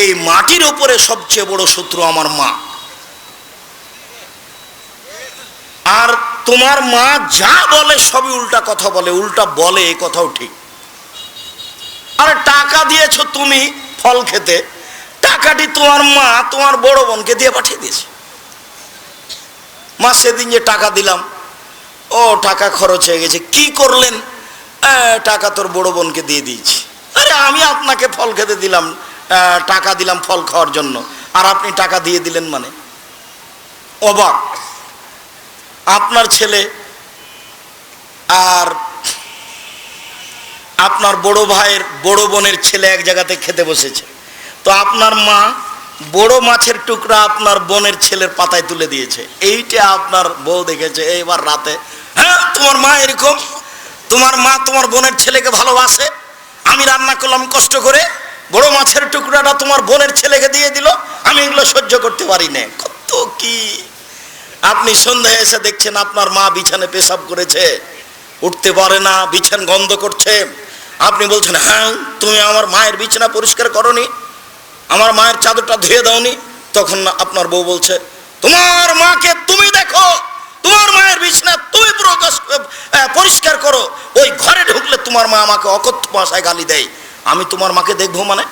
এই মাটির উপরে সবচেয়ে বড় শত্রু আমার মা। আর তোমার মা যা বলে সবই উল্টা কথা বলে, উল্টা বলে, এই কথাও ঠিক। আরে টাকা দিয়েছো তুমি ফল খেতে, টাকাটি তোমার মা তোমার বড় বোনকে দিয়ে পাঠিয়ে দিয়েছে। মা সেদিন যে টাকা দিলাম, ও টাকা খরচ হয়ে গেছে, কি করলেন? টাকা তোর বড় বোনকে দিয়ে দিয়েছি। আরে আমি আপনাকে ফল খেতে দিলাম, টাকা দিলাম ফল খাওয়ার জন্য, আর আপনি টাকা দিয়ে দিলেন মানে? অবাক। আপনার ছেলে আর আপনার বড় ভাইয়ের বড় বোনের ছেলে এক জায়গাতে খেতে বসেছে, তো আপনার মা বড় মাছের টুকরা আপনার বোনের ছেলের পাতায় তুলে দিয়েছে। এইটা আপনার বউ দেখেছে এইবার রাতে, হ্যাঁ তোমার মা এরকম, তোমার মা তোমার বোনের ছেলেকে ভালোবাসে, আমি রান্না করলাম কষ্ট করে, বড় মাছের টুকরাটা তোমার বোনের ছেলেকে দিয়ে দিল, আমি এগুলো সহ্য করতে পারি না। কত কি! আপনি সন্ধ্যায় এসে দেখছেন আপনার মা বিছানে পেশাব করেছে, উঠতে পারে না, বিছান গন্ধ করছে। আপনি বলছেন, হ্যাঁ তুমি আমার মায়ের বিছানা পরিষ্কার করনি, আমার মায়ের চাদরটা ধুয়ে দাওনি। তখন আপনার বউ বলছে, তোমার মাকে তুমি দেখো, তোমার মায়ের বিছানা তুমি পরিষ্কার করো, ওই ঘরে ঢুকলে তোমার মা আমাকে অকথ্য ভাষায় গালি দেয়, আমি তোমার মাকে দেখবো মানে?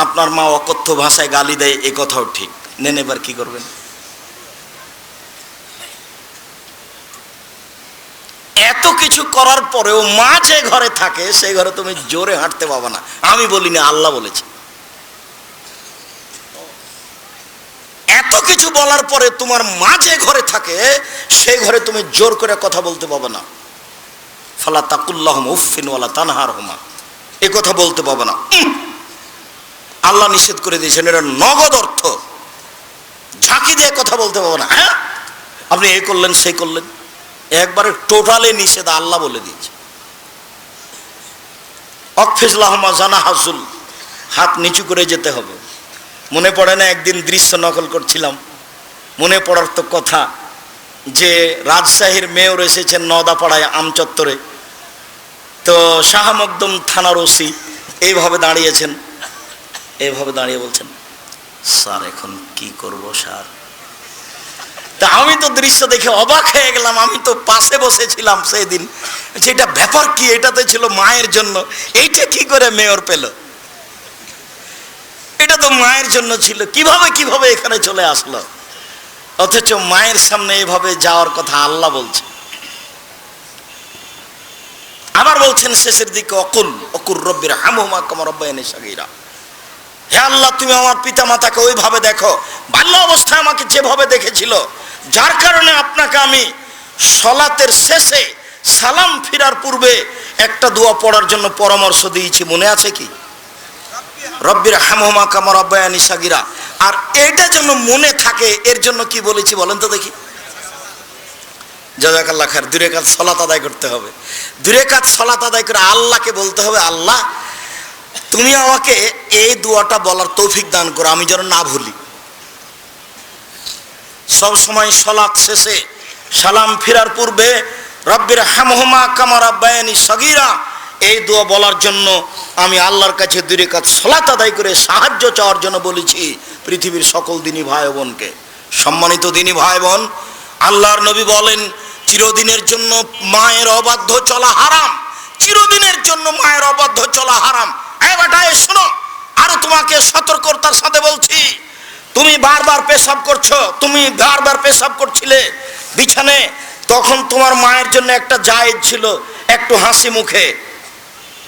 আপনার মা অকথ্য ভাষায় গালি দেয়, এ কথাও ঠিক। নেন এবার কি করবেন? এত কিছু করার পরেও মা যে ঘরে থাকে সেই ঘরে তুমি জোরে হাঁটতে পাবে না। আমি বলিনি, আল্লাহ বলেছে। এত কিছু বলার পরে তোমার মা যে ঘরে থাকে সেই ঘরে তুমি জোর করে কথা বলতে পাবে না। ফালা তাকুল্লাহুমা উফফিন ওয়ালা তানহারহুমা, এই কথা বলতে পাবে না। আল্লাহ নিষেধ করে দিয়েছেন, এটা নগদ অর্থ। ঝাঁকি দিয়ে কথা বলতে পাবে না। হ্যাঁ আপনি এই করলেন সেই করলেন, একবারে টোটালে নিষেধ, আল্লাহ বলে দিয়েছে। অকফিজলাহমা জানা হাসুল, হাত নিচু করে যেতে হবে। মনে পড়ে না একদিন দৃশ্য নকল করছিলাম, মনে পড়ার তো কথা যে রাজশাহীর মেয়র এসেছেন নওদাপাড়ায় আমচত্বরে, তো শাহ মকদুম থানার ওসি এইভাবে দাঁড়িয়েছেন, এইভাবে দাঁড়িয়ে বলছেন, স্যার এখন কি করব স্যার? তা আমি তো দৃশ্য দেখে অবাক হয়ে গেলাম, আমি তো পাশে বসেছিলাম সেই দিন। এটা ব্যাপার কি? এটাতে ছিল মায়ের জন্য, এইটা কি করে মেয়র পেল? এটা তো মায়ের জন্য ছিল, কিভাবে এখানে চলে আসলো? অথচ মায়ের সামনে এভাবে যাওয়ার কথা আল্লাহ বলছে। আবার বলছেন শেষের দিকে, অকুর রব্বির হামহুমা কামা রাব্বায়ানি সাগীরা, হে আল্লাহ তুমি আমার পিতা মাতাকে ওইভাবে দেখো বাল্য অবস্থায় আমাকে যেভাবে দেখেছিল, যার কারণে আপনাকে আমি সলাতের শেষে সালাম ফিরার পূর্বে একটা দোয়া পড়ার জন্য পরামর্শ দিয়েছি, মনে আছে কি? রব্বির হামহুমা কামা রাব্বায়ানি সাগীরা। আর এটা যেন মনে থাকে এর জন্য কি বলেছি বলেন তো দেখি? জাযাকাল্লাহ খায়ের। 2 রাকাত সালাত আদায় করতে হবে। 2 রাকাত সালাত আদায় করে আল্লাহকে বলতে হবে, আল্লাহ তুমি আমাকে এই দোয়াটা বলার তৌফিক দান করো, আমি যেন না ভুলি। সব সময় সালাত শেষে সালাম ফিরার পূর্বে রব্বির হামহুমা কামা রাব্বায়ানি সাগীরা এই দোয়া বলার জন্য আমি আল্লাহর কাছে 2 রাকাত সালাত আদায় করে সাহায্য চাওয়ার জন্য বলেছি পৃথিবীর সকল দিনী ভাই বোনকে। সম্মানিত দিনী ভাই বোন, আল্লাহর নবী বলেন চিরদিনের জন্য মায়ের অবাধ্য চলা হারাম, চিরদিনের জন্য মায়ের অবাধ্য চলা হারাম। এই বেটা শোনো, আরো তোমাকে সতর্কতার সাথে বলছি, তুমি বারবার পেশাব করছো, তুমি বারবার পেশাব করছিলে বিছানে, তখন তোমার মায়ের জন্য একটা জায়েজ ছিল একটু হাসি মুখে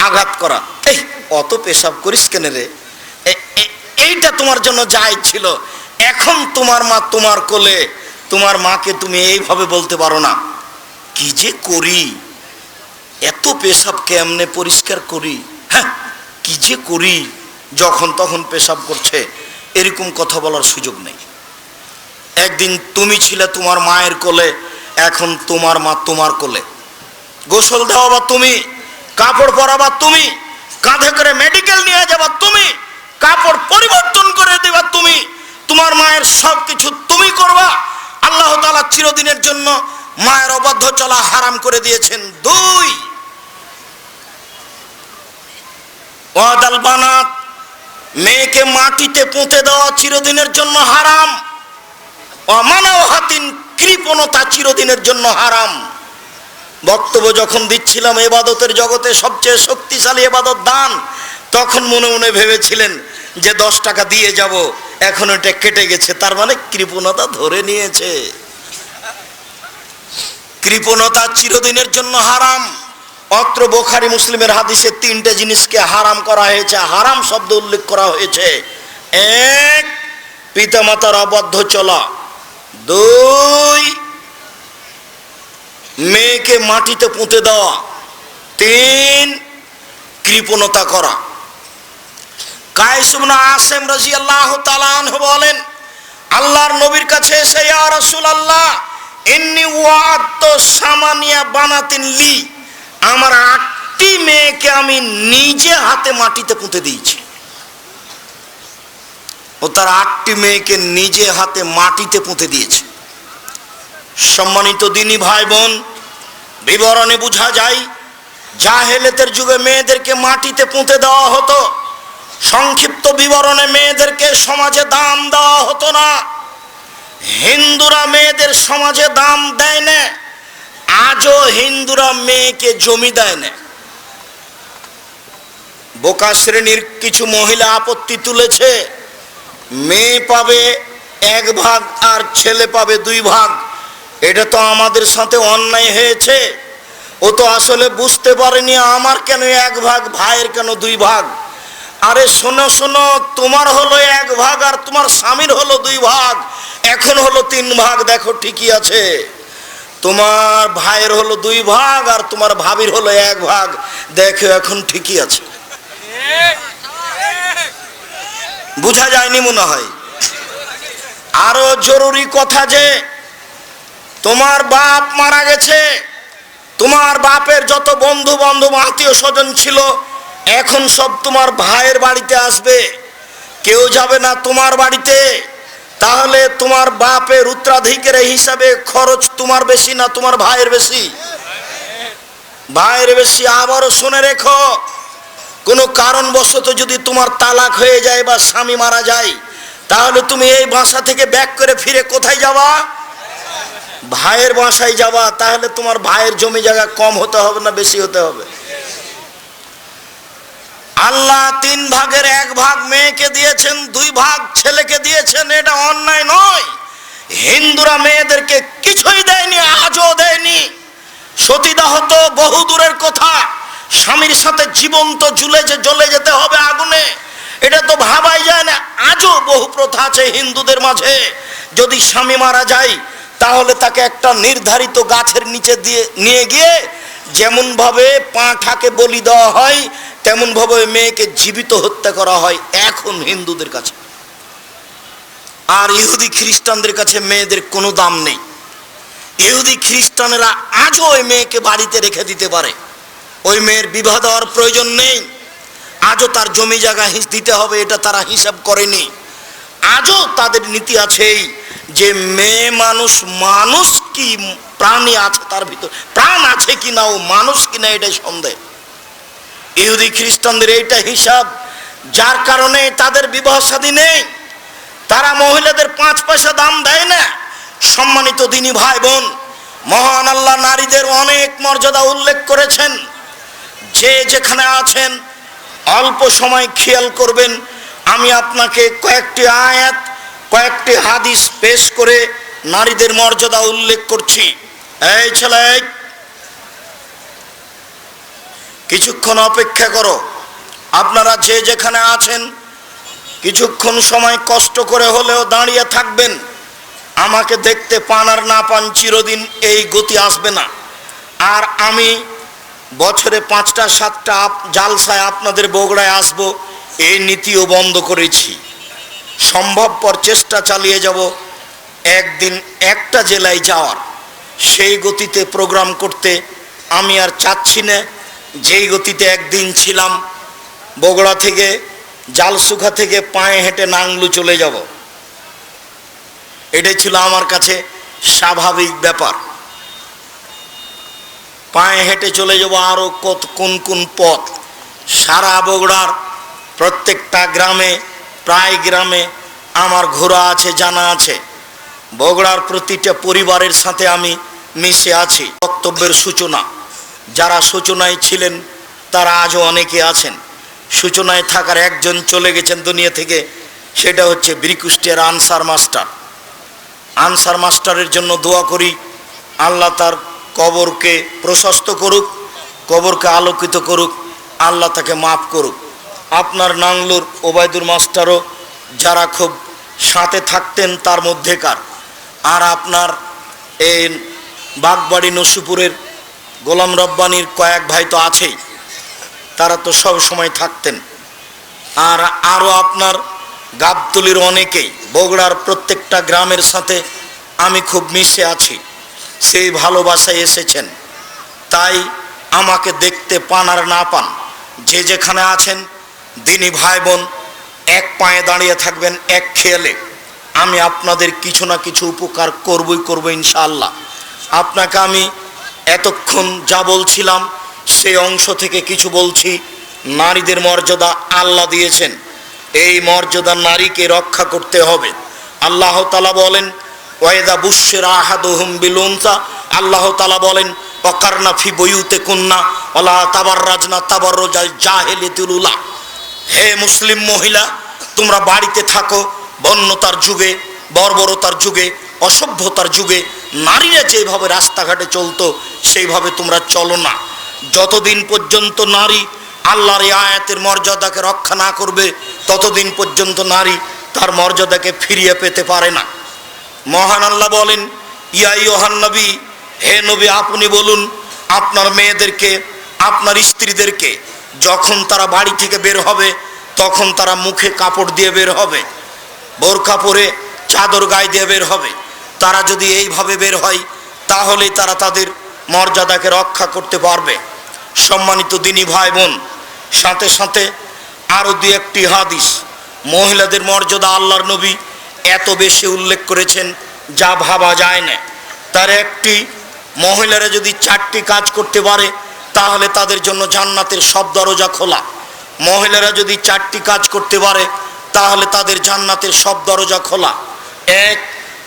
আঘাত করা, এই অত পেশাব করিস কেন রে, এইটা তোমার জন্য জায়েজ ছিল। এখন তোমার মা তোমার কোলে, তোমার মাকে তুমি এইভাবে বলতে পারো না, কি যে করি, এত পেশাব কেমনে পরিষ্কার করি, হ্যাঁ কি যে করি, যখন তখন পেশাব করছে, এরকম কথা বলার সুযোগ নেই। একদিন তুমি ছিলে তোমার মায়ের কোলে, এখন তোমার মা তোমার কোলে, গোসল দেওয়াবা তুমি, কাপড় পরাবা তুমি, কাঁধে করে মেডিকেল নিয়ে যাবা তুমি, কাপড় পরিবর্তন করে দেবা তুমি, তোমার মায়ের সব কিছু তুমি করবা। আল্লাহ তাআলা চিরদিনের জন্য মায়ের অবাধ্য চলা হারাম করে দিয়েছেন। 2 ওয়াদাল বানাত, মেয়েকে মাটিতে পুঁতে দেওয়া চিরদিনের জন্য হারাম। অমানওয়াতিন, কৃপণতা চিরদিনের জন্য হারাম। বক্তব্য যখন দিচ্ছিলাম ইবাদতের জগতে সবচেয়ে শক্তিশালী ইবাদত দান, তখন মনে মনে ভেবেছিলেন যে 10 টাকা দিয়ে যাব, এখন এটা কেটে গেছে, তার মানে কৃপণতা ধরে নিয়েছে। কৃপণতা চিরদিনের জন্য হারাম। অত্র বুখারী মুসলিমের হাদিসে 3টে জিনিসকে হারাম করা হয়েছে, হারাম শব্দ উল্লেখ করা হয়েছে। 1 পিতামাতার অবাধ্য চলা, 2 মেয়েকে মাটিতে পুঁতে দেওয়া, 3 কৃপণতা করা। কায়েস ইবনে আসিম রাদিয়াল্লাহু তাআলা আনহু বলেন, আল্লাহর নবীর কাছে এসে, ইয়া রাসূলুল্লাহ ইন্নী ওয়াআদতু সামানিয়া বানাতিন লি, আমার 8টি মেয়েকে আমি নিজে হাতে মাটিতে পুঁতে দিয়েছি। ও তার 8টি মেয়েকে নিজে হাতে মাটিতে পুঁতে দিয়েছে। সম্মানিত দিনী ভাই বোন, বিবরণে বোঝা যায় জাহেলিয়াতের যুগে মেয়েদেরকে মাটিতে পুঁতে দেওয়া হতো। সংক্ষিপ্ত বিবরণে মেয়েদেরকে সমাজে দাম দেওয়া হতো না। হিন্দুরা মেয়েদের সমাজে দাম দেয় না, আজও হিন্দুরা মেয়েকে জমি দেয় না। বোকা শ্রেণীর কিছু মহিলা আপত্তি তুলেছে, মেয়ে পাবে 1 ভাগ আর ছেলে পাবে 2 ভাগ। এটা তো আমাদের সাথে অন্যায় হয়েছে। ও তো আসলে বুঝতে পারেনি আমার কেন 1 ভাগ, ভাইয়ের কেন 2 ভাগ। আরে শোনো শোনো, তোমার হলো 1 ভাগ আর তোমার স্বামীর হলো 2 ভাগ, এখন হলো 3 ভাগ। দেখো ঠিকই আছে, তোমার ভাইয়ের হলো 2 ভাগ আর তোমার ভাবির হলো 1 ভাগ, দেখো এখন ঠিকই আছে। বুঝা যায়নি মনে হয়। আরো জরুরি কথা যে তোমার বাপ মারা গেছে, তোমার বাপের যত বন্ধু বান্ধব আত্মীয় স্বজন ছিল এখন সব তোমার ভাইয়ের বাড়িতে আসবে, কেউ যাবে না তোমার বাড়িতে। তাহলে তোমার বাপের উত্তরাধিকারের হিসাবে খরচ তোমার বেশি না তোমার ভাইয়ের বেশি? ভাইয়ের বেশি আবারও শুনে রেখো, কোনো কারণবশত যদি তোমার তালাক হয়ে যায় বা স্বামী মারা যায়, তাহলে তুমি এই বাসা থেকে ব্যাক করে ফিরে কোথায় যাবা? ভাইয়ের বাসায় যাবা। তাহলে তোমার ভাইয়ের জমি জায়গা কম হতে হবে না বেশি হতে হবে? আল্লাহ 3 ভাগের 1 ভাগ মেয়েকে দিয়েছেন, 2 ভাগ ছেলেকে দিয়েছেন, এটা অন্যায় নয়। হিন্দুরা মেয়েদেরকে কিছুই দেয়নি, আজও দেয়নি। সতীদাহ তো বহু দূরের কথা, স্বামীর সাথে জীবন্ত জ্বলে যেতে হবে আগুনে, এটা তো ভাবাই যায় না। আজও বহু প্রথা আছে হিন্দুদের মাঝে, যদি স্বামী মারা যায় তাহলে তাকে একটা নির্ধারিত গাছের নিচে নিয়ে গিয়ে যেমন ভাবে পাঁঠাকে বলি দেওয়া হয়, তেমন ভাবে মেয়েকে জীবিত হত্যা করা হয় এখন হিন্দুদের কাছে। আর ইহুদি খ্রিস্টানদের কাছে মেয়েদের কোনো দাম নেই। ইহুদি খ্রিস্টানেরা আজও ওই মেয়েকে বাড়িতে রেখে দিতে পারে, ওই মেয়ের বিবাহ দেওয়ার প্রয়োজন নেই। আজও তার জমি জায়গা দিতে হবে, এটা তারা হিসাব করেনি। আজও তাদের নীতি আছে যে মেয়ে মানুষ, মানুষ কি প্রাণী আছে তার ভিতর, প্রাণ আছে কি না, ও মানুষ কি না এটাই সন্দেহ। ইহুদি খ্রিস্টানদের এইটা হিসাব, যার কারণে তাদের বিবাহ শাদী নেই। তারা মহিলাদের 5 পয়সা দাম দেয় না। সম্মানিত দিনী ভাই বোন, মহান আল্লাহ নারীদের অনেক মর্যাদা উল্লেখ করেছেন। যে যেখানে আছেন অল্প সময় খেয়াল করবেন, আমি আপনাকে কয়েকটি আয়াত, কয়েকটি হাদিস পেশ করে নারীদের মর্যাদা উল্লেখ করছি। এই ছেলে, কিছুক্ষণ অপেক্ষা করো। আপনারা যে যেখানে আছেন কিছুক্ষণ সময় কষ্ট করে হলেও দাঁড়িয়ে থাকবেন। আমাকে দেখতে পান আর না পান, চিরদিন এই গতি আসবে না। আর আমি বছরে 5টা 7টা জালসায় আপনাদের বগুড়ায় আসব, এই নীতিও বন্ধ করেছি। সম্ভবপর চেষ্টা চালিয়ে যাব একদিন একটা জেলায় যাওয়ার, সেই গতিতে প্রোগ্রাম করতে আমি আর চাচ্ছি না। যেই গতিতে একদিন ছিলাম, বগুড়া থেকে জালসুখা থেকে পায়ে হেঁটে নাংলু চলে যাব, এটাই ছিল আমার কাছে স্বাভাবিক ব্যাপার। পায়ে হেঁটে চলে যাব আরও কোন কোন পথ, সারা বগুড়ার প্রত্যেকটা গ্রামে, প্রায় গ্রামে আমার ঘোরা আছে, জানা আছে। বগুড়ার প্রতিটা পরিবারের সাথে আমি মিশে আছি। বক্তব্যের সূচনা, যারা সূচনায় ছিলেন তারা আজও অনেকে আছেন। সূচনায় থাকার একজন চলে গেছেন দুনিয়া থেকে, সেটা হচ্ছে ব্রিকুষ্টিয়ার আনসার মাস্টার। আনসার মাস্টারের জন্য দোয়া করি, আল্লাহ তার কবরকে প্রশস্ত করুক, কবরকে আলোকিত করুক, আল্লাহ তাকে মাফ করুক। আপনার নাংলুর ওবায়দুর মাস্টারও যারা খুব সাথে থাকতেন তার মধ্যেকার। আর আপনার এই বাগবাড়ি নসিপুরের গোলাম রব্বানির কয়েক ভাই তো আছেই, তারা তো সব সময় থাকতেন। আর আরও আপনার গাবতলির অনেকেই, বগুড়ার প্রত্যেকটা গ্রামের সাথে আমি খুব মিশে আছি। সেই ভালোবাসায় এসেছেন, তাই আমাকে দেখতে পান আর না পান, যে যেখানে আছেন দিনী ভাই বোন, এক পায়ে দাঁড়িয়ে থাকবেন এক খেয়ালে। আমি আপনাদের কিছু না কিছু উপকার করবই ইনশাআল্লাহ। আপনাকে আমি এতক্ষণ যা বলছিলাম সেই অংশ থেকে কিছু বলছি। নারীদের মর্যাদা আল্লাহ দিয়েছেন, এই মর্যাদা নারীকে রক্ষা করতে হবে। আল্লাহ তাআলা বলেন, ওয়াইদা বুশশিরা আহাদুহুম বিল উনসা, আল্লাহ তাআলা বলেন, ওয়াকারনা ফি বুয়ুতিকুন্না ওয়ালা তাবাররাজনা তাবাররুজাল জাহিলিয়াতিল উলা। হে মুসলিম মহিলা, তোমরা বাড়িতে থাকো। বন্যতার যুগে, বর্বরতার যুগে, অসভ্যতার যুগে নারীরা যেভাবে রাস্তাঘাটে চলতো সেইভাবে তোমরা চলো না। যতদিন পর্যন্ত নারী আল্লাহর এই আয়াতের মর্যাদাকে রক্ষা না করবে, ততদিন পর্যন্ত নারী তার মর্যাদাকে ফিরিয়ে পেতে পারে না। মহান আল্লাহ বলেন, ইয়া আইয়ুহান নবী, হে নবী আপনি বলুন আপনার মেয়েদেরকে, আপনার স্ত্রীদেরকে, যখন তারা বাড়ি থেকে বের হবে তখন তারা মুখে কাপড় দিয়ে বের হবে, বোরকা পরে চাদর গায়ে দিয়ে বের হবে। তারা যদি এইভাবে বের হয় তাহলেই তারা তাদের মর্যাদাকে রক্ষা করতে পারবে। সম্মানিত দিনী ভাই বোন, সাথে সাথে আরও 2-1টি হাদিস মহিলাদের মর্যাদা আল্লাহর নবী এত বেশি উল্লেখ করেছেন যা ভাবা যায় না। তার একটি, মহিলারা যদি 4টি কাজ করতে পারে তাহলে তাদের জন্য জান্নাতের সব দরজা খোলা। মহিলারা যদি 4টি কাজ করতে পারে তাহলে তাদের জান্নাতের সব দরজা খোলা। 1,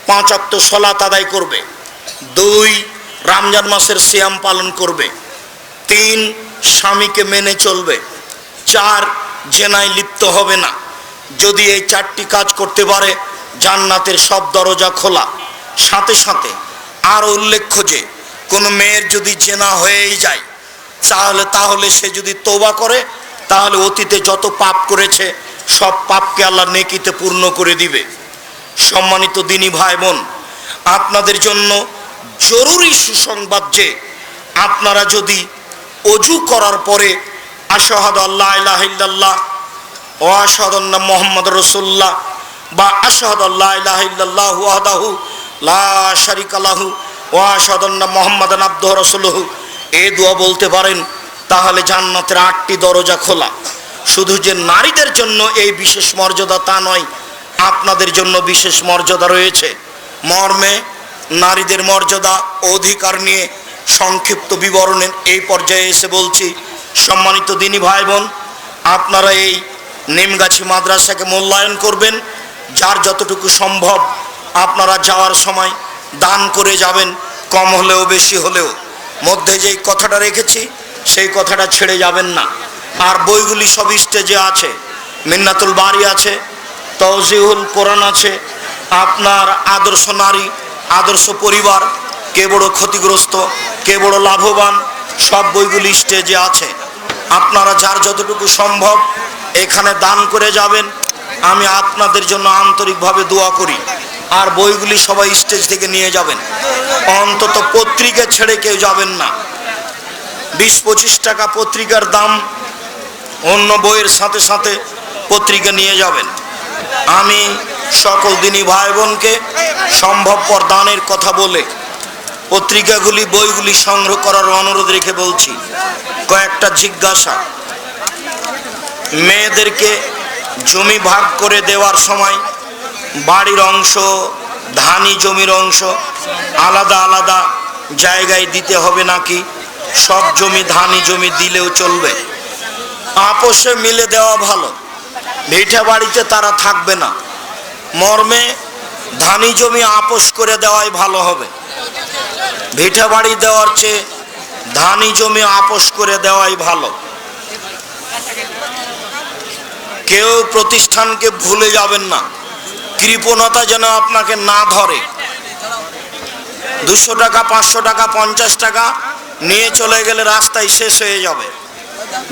5 ওয়াক্ত সালাত আদায় করবে। 2, রমজান মাসের সিয়াম পালন করবে। 3, স্বামীকে মেনে চলবে। 4, জেনায় লিপ্ত হবে না। যদি এই 4টি কাজ করতে পারে জান্নাতের সব দরজা খোলা। সাথে সাথে আরও উল্লেখ্য যে কোনো মেয়ের যদি জেনা হয়েই যায় তাহলে সে যদি তওবা করে তাহলে অতীতে যত পাপ করেছে সব পাপকে আল্লাহ নেকিতে পূর্ণ করে দিবে। সম্মানিত দিনী ভাই বোন, আপনাদের জন্য জরুরি সুসংবাদ যে আপনারা যদি অজু করার পরে আশহাদু আল্লা ইলাহা ইল্লাল্লাহ ওয়া আশহাদু আন্না মুহাম্মাদুর রাসূলুল্লাহ বা আশহাদু আল্লা ইলাহা ইল্লাল্লাহু ওয়াহদাহু লা শারীকা লাহু ওয়া আশহাদু আন্না মুহাম্মাদান আবদুহু ওয়া রাসূলুহু এই দোয়া বলতে পারেন, তাহলে জান্নাতের 8টি দরজা খোলা। শুধু যে নারীদের জন্য এই বিশেষ মর্যাদা তা নয়, আপনাদের জন্য বিশেষ মর্যাদা রয়েছে। মর্মে নারীদের মর্যাদা অধিকার নিয়ে সংক্ষিপ্ত বিবরণের এই পর্যায়ে এসে বলছি। সম্মানিত দিনী ভাই বোন, আপনারা এই নিমগাছি মাদ্রাসাকে মূল্যায়ন করবেন। যার যতটুকু সম্ভব আপনারা যাওয়ার সময় দান করে যাবেন, কম হলেও বেশি হলেও। মধ্যে যেই কথাটা রেখেছি সেই কথাটা ছেড়ে যাবেন না। আর বইগুলি সব স্টেজে আছে, মিন্নাতুল বারি আছে, তাওজিহুল কোরআন আছে, আপনার আদর্শ নারী, আদর্শ পরিবার, কে বড় ক্ষতিগ্রস্ত, কে বড় লাভবান, সব বইগুলি স্টেজে আছে। আপনারা যার যতটুকু সম্ভব এখানে দান করে যাবেন। আমি আপনাদের জন্য আন্তরিকভাবে দোয়া করি। আর বইগুলি সবাই স্টেজ থেকে নিয়ে যাবেন, অন্তত পত্রিকা ছেড়ে কেউ যাবেন না। 20-25 টাকা পত্রিকার দাম, অন্য বইয়ের সাথে সাথে পত্রিকা নিয়ে যাবেন। আমি সকল দিনী ভাই বোনকে সম্ভবপর দানের কথা বলে পত্রিকাগুলি বইগুলি সংগ্রহ করার অনুরোধ রেখে বলছি। কয়েকটা জিজ্ঞাসা। মেয়েদেরকে জমি ভাগ করে দেওয়ার সময় বাড়ির অংশ, ধানি জমির অংশ আলাদা আলাদা জায়গায় দিতে হবে নাকি সব জমি ধানি জমি দিলেও চলবে? আপোষে মিলে দেওয়া ভালো। ভিটা বাড়িতে তারা থাকবে না, মর্মে ধানি জমি আপোষ করে দেওয়াই ভালো হবে। ভিটা বাড়ি দেওয়ার চেয়ে ধানি জমি আপোষ করে দেওয়াই ভালো। কেউ প্রতিষ্ঠানকে ভুলে যাবেন না, কৃপণতা যেন আপনাকে না ধরে। 200 টাকা, 500 টাকা, 50 টাকা নিয়ে চলে গেলে রাস্তায় শেষ হয়ে যাবে।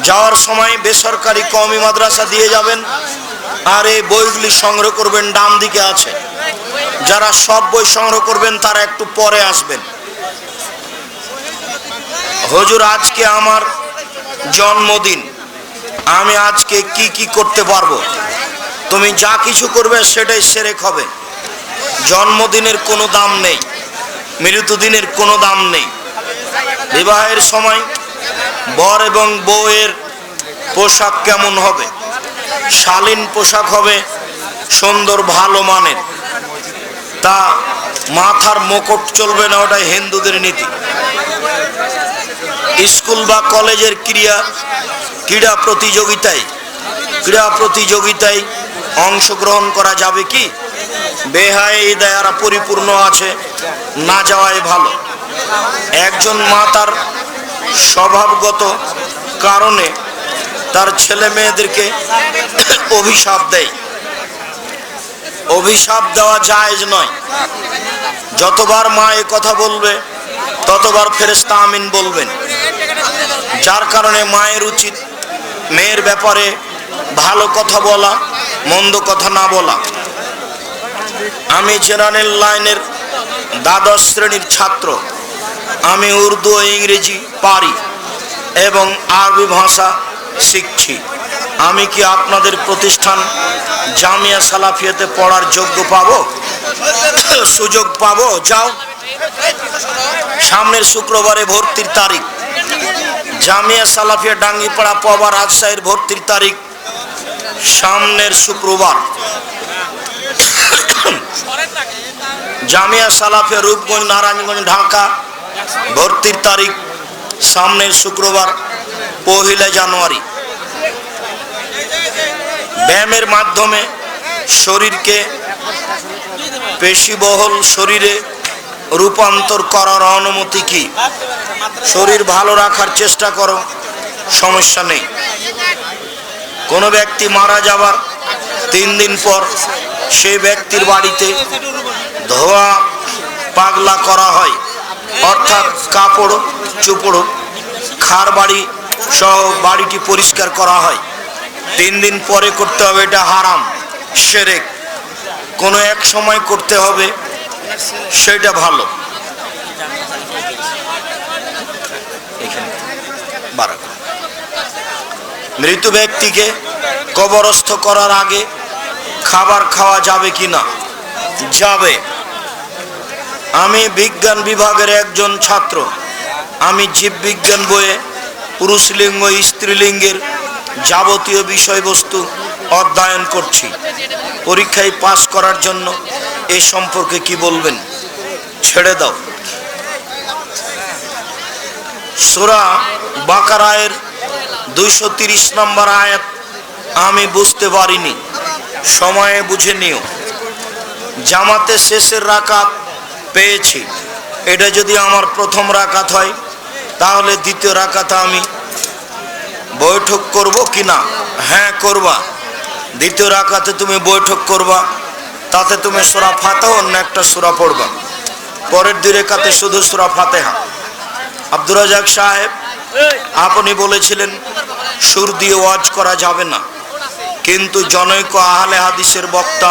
যাওয়ার সময় বেসরকারি কওমি মাদ্রাসা দিয়ে যাবেন। আর এই বইগুলি সংগ্রহ করবেন, ডান দিকে আছে। যারা সব বই সংগ্রহ করবেন তারা একটু পরে আসবেন। হুজুর, আজকে আমার জন্মদিন, আমি আজকে কি কি করতে পারবো? তুমি যা কিছু করবে সেটাই শিরক হবে। জন্মদিনের কোনো দাম নেই, মৃত্যুদিনের কোনো দাম নেই। বিবাহের সময় বর এবং বউয়ের পোশাক কেমন হবে? শালীন পোশাক হবে, সুন্দর ভালো মানের। তা মাথার মুকুট চলবে না, ওটাই হিন্দুদের নীতি। স্কুল বা কলেজের ক্রীড়া প্রতিযোগিতায় অংশগ্রহণ করা যাবে কি? বেহায়ারা পরিপূর্ণ আছে, না যাওয়াই ভালো। একজন মা তার স্বভাবগত কারণে তার ছেলে মেয়েদেরকে অভিশাপ দেয়। অভিশাপ দেওয়া জায়েজ নয়। যতবার মা এ কথা বলবে ততবার ফেরেশতা আমিন বলবেন। যার কারণে মায়ের উচিত মেয়ের ব্যাপারে ভালো কথা বলা, মন্দ কথা না বলা। আমি জেনারেল লাইনের 12 শ্রেণীর ছাত্র। আমি উর্দু ও ইংরেজি পারি এবং আরবি ভাষা শিখছি। আমি কি আপনাদের প্রতিষ্ঠান জামিয়া সালাফিয়াতে পড়ার যোগ্য পাবো, সুযোগ পাবো? যাও, সামনের শুক্রবারে ভর্তির তারিখ। জামিয়া সালাফিয়া ডাঙ্গিপাড়া পবা রাজশাহীর ভর্তির তারিখ সামনের শুক্রবার। জামিয়া সালাফিয়া রূপগঞ্জ নারায়ণগঞ্জ ঢাকা ভর্তির তারিখ সামনের শুক্রবার 1 জানুয়ারি। ব্যায়ামের মাধ্যমে শরীরকে পেশিবহুল শরীরে রূপান্তর করার অনুমতি কি? শরীর ভালো রাখার চেষ্টা করো, সমস্যা নেই। কোনো ব্যক্তি মারা যাবার 3 দিন পর সেই ব্যক্তির বাড়িতে ধোয়া পাগলা করা হয়, অর্থাৎ কাপড় চোপড় খার বাড়ি সহ বাড়িটি পরিষ্কার করা হয়। 3 দিন পরে করতে হবে, এটা হারাম, শিরক। কোনো এক সময় করতে হবে, সেটা ভালো। মৃত ব্যক্তিকে কবরস্থ করার আগে খাবার খাওয়া যাবে কি না? যাবে। আমি বিজ্ঞান বিভাগের একজন ছাত্র। আমি জীববিজ্ঞান বইয়ে পুরুষলিঙ্গ স্ত্রীলিঙ্গের যাবতীয় বিষয়বস্তু অধ্যয়ন করছি। পরীক্ষায় পাস করার জন্য এ সম্পর্কে কি বলবেন? ছেড়ে দাও। সূরা বাকারায়ের 230 নম্বর আয়াত আমি বুঝতে পারিনি, সময়ে বুঝে নিও। জামাতে শেষের রাকাত পেয়েছি, এটা যদি আমার প্রথম রাকাত হয় তাহলে দ্বিতীয় রাকাতে আমি বৈঠক করব কি না? হ্যাঁ, করবা। দ্বিতীয় রাকাতে তুমি বৈঠক করবা, তাতে তুমি সূরা ফাতিহা অন্য একটা সূরা পড়বা। পরের 2 রাকাতে শুধু সূরা ফাতিহা। আব্দুর রাজ্জাক সাহেব, আপনি বলেছিলেন সুর দিয়ে ওয়াজ করা যাবে না, কিন্তু জনৈক আহলে হাদিসের বক্তা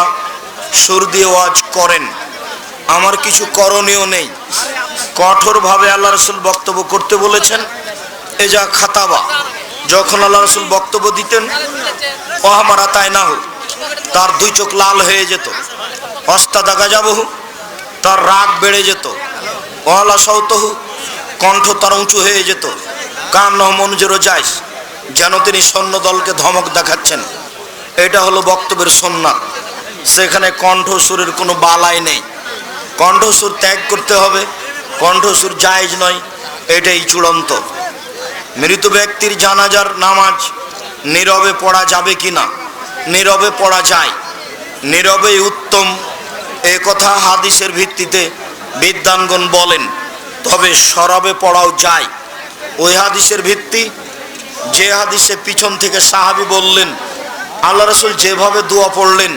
সুর দিয়ে ওয়াজ করেন। আমার কিছু করণীয় নেই। কঠোরভাবে আল্লাহ রাসূল বক্তব্য করতে বলেছেন। এজা খাতাবা, যখন আল্লাহ রাসূল বক্তব্য দিতেন, ওহামারা তাই না হোক, তার 2 চোখ লাল হয়ে যেত। অস্তাদা গাজাবহু, তার রাগ বেড়ে যেত। ওয়ালা সাউতহু, কণ্ঠ তার উঁচু হয়ে যেত। কান্নাহ মনজুরু জাইস, যেন তিনি সৈন্য দলকে ধমক দেখাচ্ছেন। এটা হলো বক্তব্যের সুন্নাত। সেখানে কণ্ঠসুরের কোনো বালাই নেই। কণ্ঠসুর ত্যাগ করতে হবে, কণ্ঠসুর জায়েজ নয়, এটাই চূড়ান্ত। মৃত ব্যক্তির জানাজার নামাজ নীরবে পড়া যাবে কি না? নীরবে পড়া যায়, নীরবেই উত্তম। এ কথা হাদিসের ভিত্তিতে বিদ্বানগণ বলেন, তবে সরবে পড়াও যায়। ওই হাদিসের ভিত্তি, যে হাদিসে পিছন থেকে সাহাবী বললেন আল্লাহ রাসূল যেভাবে দোয়া পড়লেন,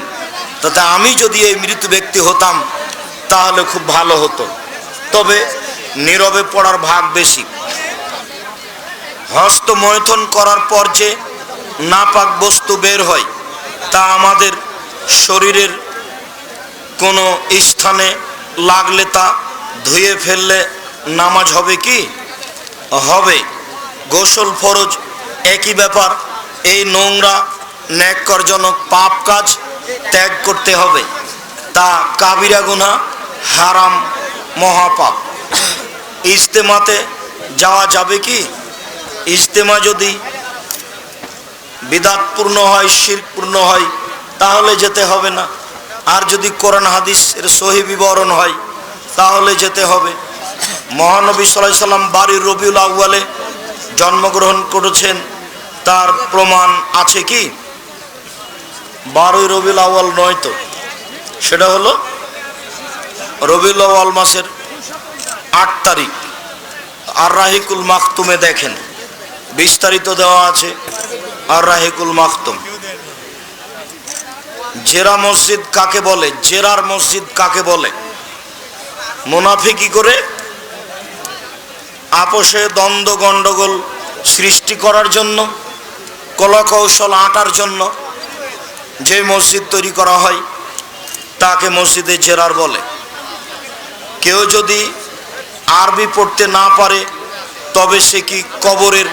তাতে আমি যদি এই মৃত ব্যক্তি হতাম তাহলে খুব ভালো হতো। তবে নীরবে পড়ার ভাগ বেশি। হস্তমৈথুন করার পর যে নাপাক বস্তু বের হয়, তা আমাদের শরীরের কোনো স্থানে লাগলে তা ধুয়ে ফেললে নামাজ হবে কি? হবে। গোসল ফরজ, একই ব্যাপার। এই নোংরা ন্যাক্কারজনক পাপ কাজ ত্যাগ করতে হবে। তা কাবিরা গুনাহ, হারাম, মহাপাপ। ইজতেমাতে যাওয়া যাবে কি? ইজতেমা যদি বিদআতপূর্ণ হয়, শিরকপূর্ণ হয়, তাহলে যেতে হবে না। আর যদি কোরআন হাদিসের সহি বিবরণ হয় তাহলে যেতে হবে। মহানবী সাল্লাল্লাহু আলাইহি সাল্লাম বারী রবিউল আউয়ালে জন্মগ্রহণ করেছেন, তার প্রমাণ আছে কি? 12 রবিউল আউয়াল নয় তো, সেটা হলো রবিউল আউয়াল মাসের 8 তারিখ। আর রাহিকুল মাকতুমে দেখেন, বিস্তারিত দেওয়া আছে। আর রাহিকুল মাকতুম। জেরা মসজিদ কাকে বলে? জেরার মসজিদ কাকে বলে? মুনাফিকি করে আপোষে দ্বন্দ্ব গন্ডগোল সৃষ্টি করার জন্য, কলাকৌশল আঁটার জন্য যে মসজিদ তৈরি করা হয় তাকে মসজিদে জেরার বলে। কেউ যদি আরবি পড়তে না পারে তবে সে কি কবরের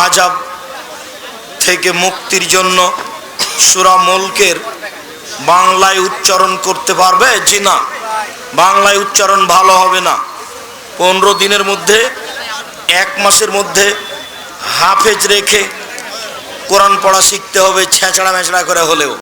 আযাব থেকে মুক্তির জন্য সূরা মুলকের বাংলায় উচ্চারণ করতে পারবে? জি না, বাংলায় উচ্চারণ ভালো হবে না। 15 দিনের মধ্যে, 1 মাসের মধ্যে হাফেজ রেখে কোরআন পড়া শিখতে হবে, ছেঁচড়া মেচড়া করে হলেও।